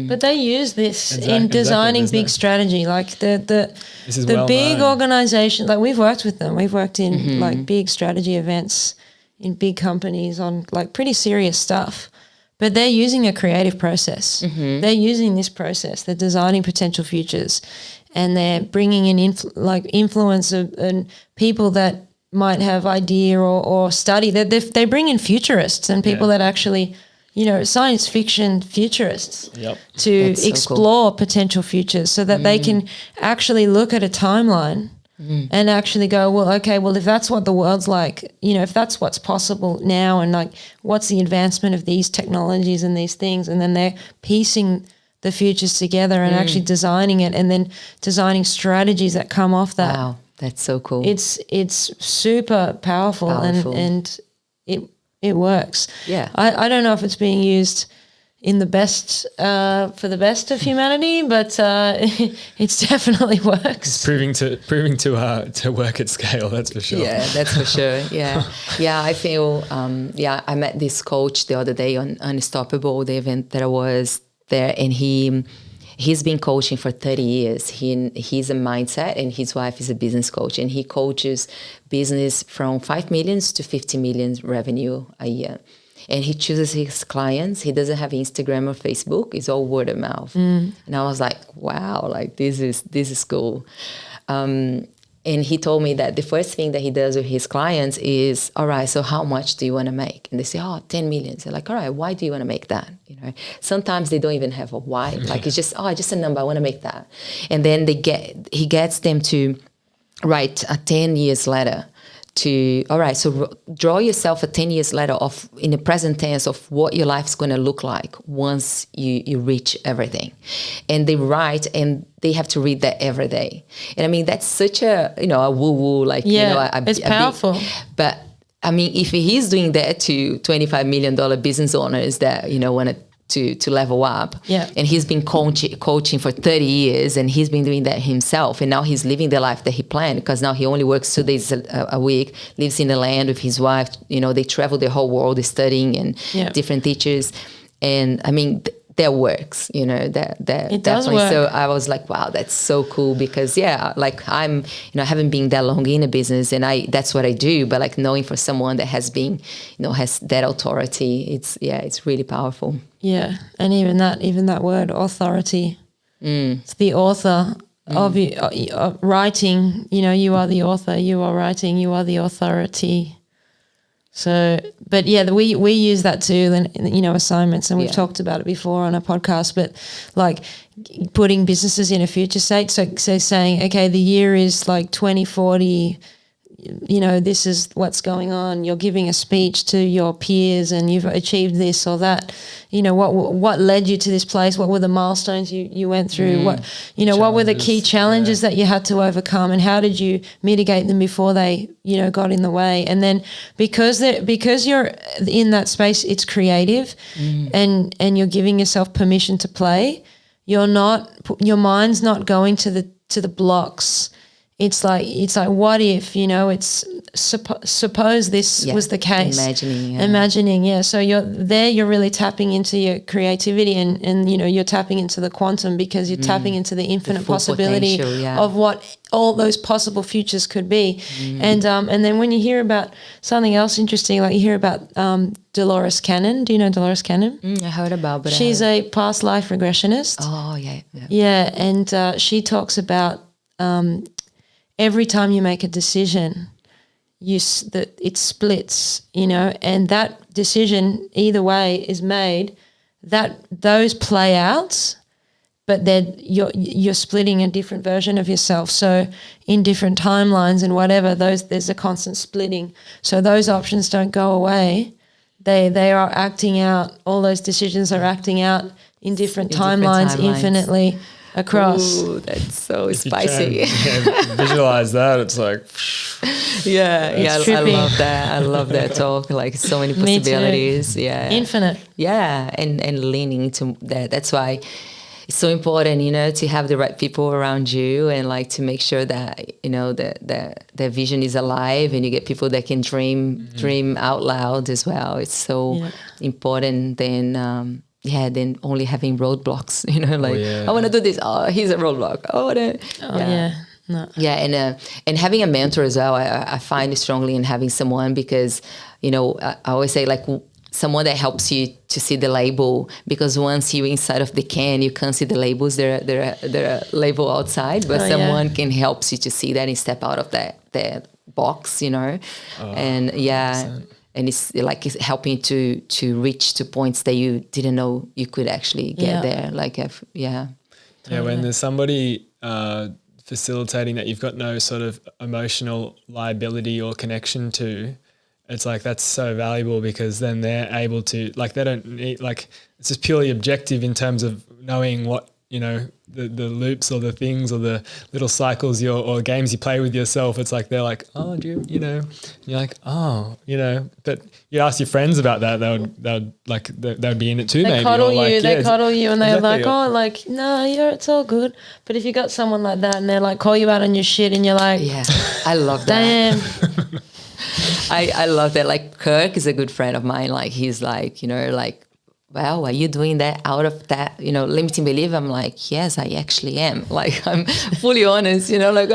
But they use this in designing big strategy, like the big organization. Like we've worked with them. We've worked in like big strategy events in big companies on like pretty serious stuff. But they're using a creative process. They're using this process. They're designing potential futures, and they're bringing in influence and people that might have idea or study. They bring in futurists and people that actually, science fiction futurists to explore potential futures, so that they can actually look at a timeline and actually go, well, okay, well, if that's what the world's like, if that's what's possible now, and like what's the advancement of these technologies and these things, and then they're piecing the futures together and actually designing it, and then designing strategies that come off that. Wow, that's so cool. It's super powerful. And it works. Yeah. I don't know if it's being used in the best for the best of humanity, but it definitely works. It's proving to work at scale. That's for sure. Yeah, that's for sure. Yeah. I feel. I met this coach the other day on Unstoppable, the event that I was there, and he's been coaching for 30 years. He's a mindset, and his wife is a business coach, and he coaches business from 5 million to 50 million revenue a year. And he chooses his clients. He doesn't have Instagram or Facebook. It's all word of mouth. And I was like, wow, like this is cool. And he told me that the first thing that he does with his clients is, all right, so how much do you want to make? And they say, 10 million. So like, all right, why do you want to make that? Sometimes they don't even have a why. Like it's just a number. I want to make that. And then he gets them to write a 10 years letter to, all right, so draw yourself a 10 years letter of in the present tense of what your life's going to look like once you reach everything. And they write, and they have to read that every day. And I mean, that's such a woo-woo, like, it's powerful. But I mean, if he's doing that to $25 million business owners that, want to level up. Yeah. And he's been coaching for 30 years, and he's been doing that himself. And now he's living the life that he planned, because now he only works 2 days a week, lives in the land with his wife. They travel the whole world studying and different teachers. And I mean, that works, that it does work. So I was like, wow, that's so cool, because like I haven't been that long in a business, and that's what I do, but like knowing for someone that has been, has that authority, it's really powerful. Yeah. And even that word authority, it's the author of writing, you are the author, you are writing, you are the authority. So, but yeah, we use that too, and assignments, and we've talked about it before on a podcast. But like putting businesses in a future state, so saying, okay, the year is like 2040. This is what's going on. You're giving a speech to your peers, and you've achieved this or that. What led you to this place? What were the milestones you went through? What were the key challenges that you had to overcome, and how did you mitigate them before they, got in the way? And then because you're in that space, it's creative, and you're giving yourself permission to play. Your mind's not going to the blocks it's like what if, you know, it's suppose this was the case. Imagining, yeah. So you're really tapping into your creativity and you know, you're tapping into the quantum because you're tapping into the infinite possibility of what all those possible futures could be. And then when you hear about something else interesting, like you hear about Dolores Cannon. Do you know Dolores Cannon? I heard about, but she's a past life regressionist. Oh, yeah. Yeah, and she talks about every time you make a decision, it splits, you know, and that decision either way is made, that those play out, but then you're splitting a different version of yourself. So in different timelines and whatever, there's a constant splitting. So those options don't go away. They are acting out. All those decisions are acting out in different timelines infinitely across. Ooh, that's so spicy. Visualize that. It's like, I love that. I love that talk. Like so many possibilities. Yeah, infinite. Yeah, and leaning into that. That's why it's so important, you know, to have the right people around you and like to make sure that, you know, that vision is alive and you get people that can dream out loud as well. It's so important than only having roadblocks, you know, like, I want to do this. Oh, here's a roadblock. No. Yeah, and having a mentor as well, I find strongly in having someone because, you know, I always say like someone that helps you to see the label, because once you're inside of the can, you can't see the labels. They're a label outside, but someone can help you to see that and step out of that box, you know, and 100%. And it's like it's helping to reach to points that you didn't know you could actually get there. Like, when there's somebody facilitating that you've got no sort of emotional liability or connection to, it's like that's so valuable because then they're able to, like, they don't need, like, it's just purely objective in terms of knowing what, you know, the loops or the things or the little cycles or games you play with yourself. It's like they're like, oh, do you know? And you're like, oh, you know. But you ask your friends about that, they would be in it too. They cuddle you, cuddle you, and they're like, oh, like, no, it's all good. But if you got someone like that and they're like, call you out on your shit, and you're like, I love that. Damn. I love that. Like Kirk is a good friend of mine. Like he's like, you know, like, well, are you doing that out of that, you know, limiting belief? I'm like, yes, I actually am. Like, I'm fully honest, you know, like,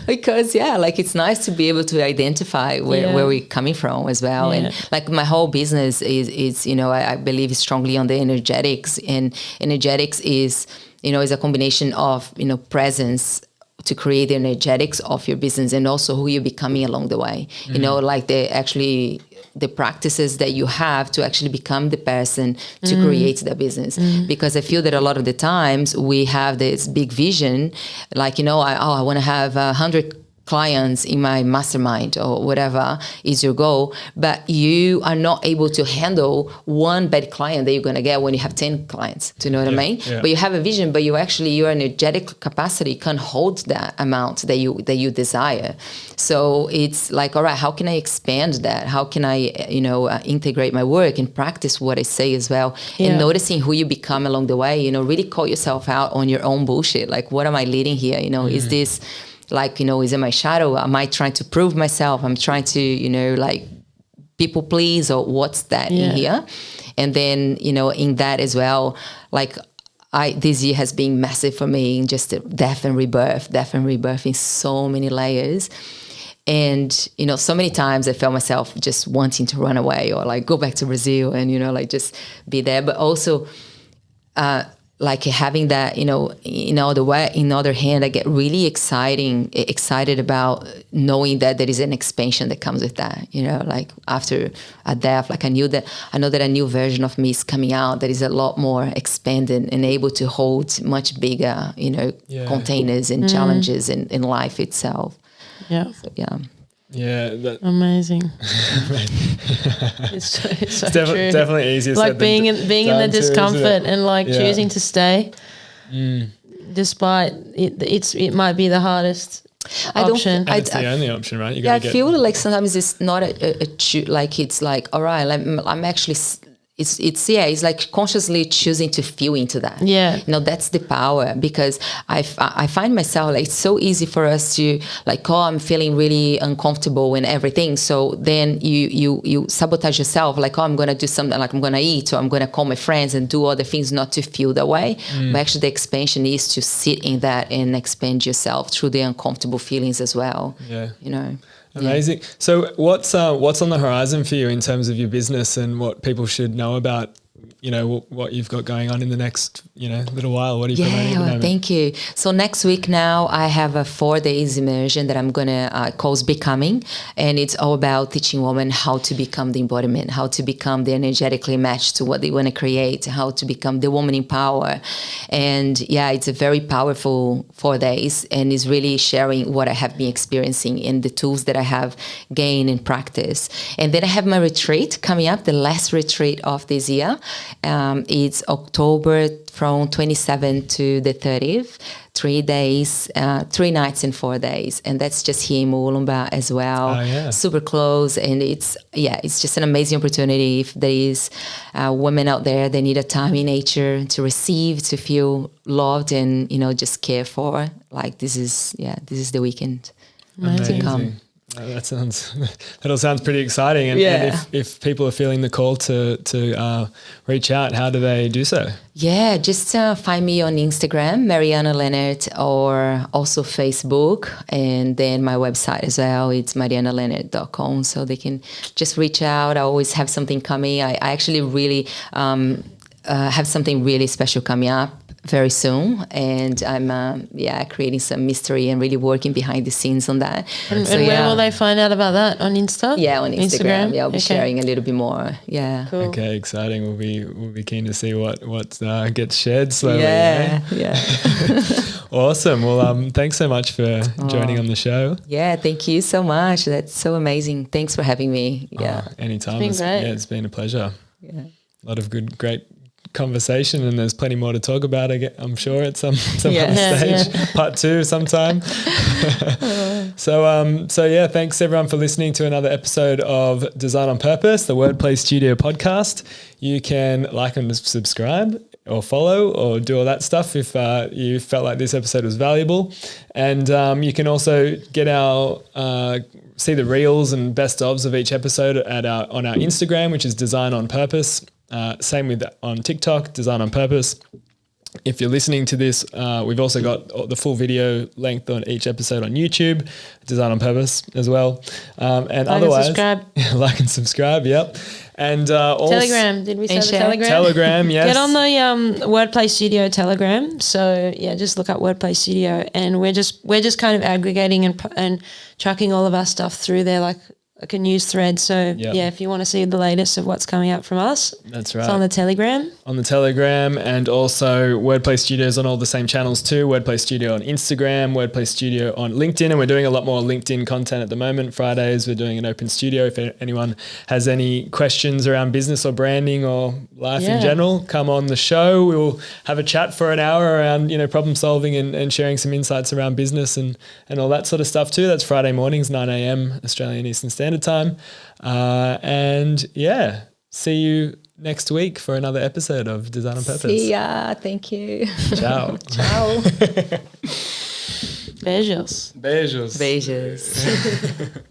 because, like, it's nice to be able to identify where we're coming from as well. Yeah. And like my whole business is, you know, I believe strongly on the energetics, and energetics is, you know, is a combination of, you know, presence to create the energetics of your business and also who you're becoming along the way. Mm-hmm. You know, like the practices that you have to actually become the person to create the business. Because I feel that a lot of the times we have this big vision, like, you know, I want to have 100 clients in my mastermind or whatever is your goal, but you are not able to handle one bad client that you're going to get when you have 10 clients. Do you know what I mean? Yeah. But you have a vision, but your energetic capacity can't hold that amount that you desire. So it's like, all right, how can I expand that? How can I, you know, integrate my work and practice what I say as well? Yeah. And noticing who you become along the way, you know, really call yourself out on your own bullshit. Like, what am I leading here? You know, is this, like, you know, is it my shadow? Am I trying to prove myself? I'm trying to, you know, like people please, or what's that in here? And then, you know, in that as well, like this year has been massive for me in just death and rebirth in so many layers. And, you know, so many times I felt myself just wanting to run away or like go back to Brazil and, you know, like just be there. But also, like having that, you know, in other hand, I get really excited about knowing that there is an expansion that comes with that, you know, like after a death, like I know that a new version of me is coming out that is a lot more expanded and able to hold much bigger, you know, containers and challenges in life itself. Yeah. So, yeah. Yeah, amazing. It's so true. Definitely easier. Like being in the discomfort and like choosing to stay, despite it might be the hardest option. It's the only option, right? I feel like sometimes it's not like it's like, all right, I'm actually it's like consciously choosing to feel into that. Yeah. You know, that's the power, because I find myself like, it's so easy for us to like, oh, I'm feeling really uncomfortable and everything. So then you sabotage yourself, like, oh, I'm going to do something, like I'm going to eat, or I'm going to call my friends and do other things not to feel that way. But actually the expansion is to sit in that and expand yourself through the uncomfortable feelings as well. Yeah. You know. Amazing. So what's on the horizon for you in terms of your business and what people should know about, you know, what you've got going on in the next, you know, little while? What are you promoting at the moment? Thank you. So next week now I have a 4 days immersion that I'm going to call Becoming. And it's all about teaching women how to become the embodiment, how to become the energetically matched to what they want to create, how to become the woman in power. And yeah, it's a very powerful 4 days, and it's really sharing what I have been experiencing and the tools that I have gained in practice. And then I have my retreat coming up, the last retreat of this year. It's October from 27th to the 30th, 3 days, 3 nights and 4 days. And that's just here in Moolumba as well. Oh, yeah. Super close. And it's just an amazing opportunity. If there is women out there, they need a time in nature to receive, to feel loved and, you know, just care for. Like this is the weekend to come. That all sounds pretty exciting. And if people are feeling the call to reach out, how do they do so? Yeah, just find me on Instagram, Mariana Lennert, or also Facebook, and then my website as well. It's marianalennert.com, so they can just reach out. I always have something coming. I actually really have something really special coming up very soon, and I'm creating some mystery and really working behind the scenes on that. And where will they find out about that? On Insta? Yeah, on Instagram. Yeah, I'll be sharing a little bit more. Yeah. Cool. Okay, exciting. We'll be keen to see what gets shared slowly. Yeah. Awesome. Well, thanks so much for joining on the show. Yeah, thank you so much. That's so amazing. Thanks for having me. Yeah. Anytime. It's been great. It's been a pleasure. Yeah. A lot of great conversation, and there's plenty more to talk about, I'm sure, at some Yeah. other stage. Yeah. Part 2 sometime. So yeah, thanks everyone for listening to another episode of Design on Purpose, the WordPlay Studio podcast. You can like and subscribe or follow or do all that stuff if you felt like this episode was valuable. And you can also get see the reels and best ofs of each episode on our Instagram, which is Design on Purpose. Same with on TikTok, Design on Purpose. If you're listening to this, we've also got the full video length on each episode on YouTube, Design on Purpose as well. And otherwise, like and subscribe. Yep. And also Telegram. Did we say the Telegram? Telegram, yes. Get on the Wordplay Studio Telegram. So yeah, just look up Wordplay Studio, and we're just kind of aggregating and tracking all of our stuff through there, like a news thread. So yeah, if you want to see the latest of what's coming out from us, that's right. It's on the Telegram. On the Telegram, and also WordPlay Studio is on all the same channels too. WordPlay Studio on Instagram, WordPlay Studio on LinkedIn, and we're doing a lot more LinkedIn content at the moment. Fridays we're doing an open studio. If anyone has any questions around business or branding or life in general, come on the show. We'll have a chat for an hour around, you know, problem solving and sharing some insights around business and all that sort of stuff too. That's Friday mornings, 9 a.m. Australian Eastern Standard Time. And yeah, see you next week for another episode of Design on Purpose. See ya. Thank you. Ciao. Ciao. Beijos. Beijos. Beijos.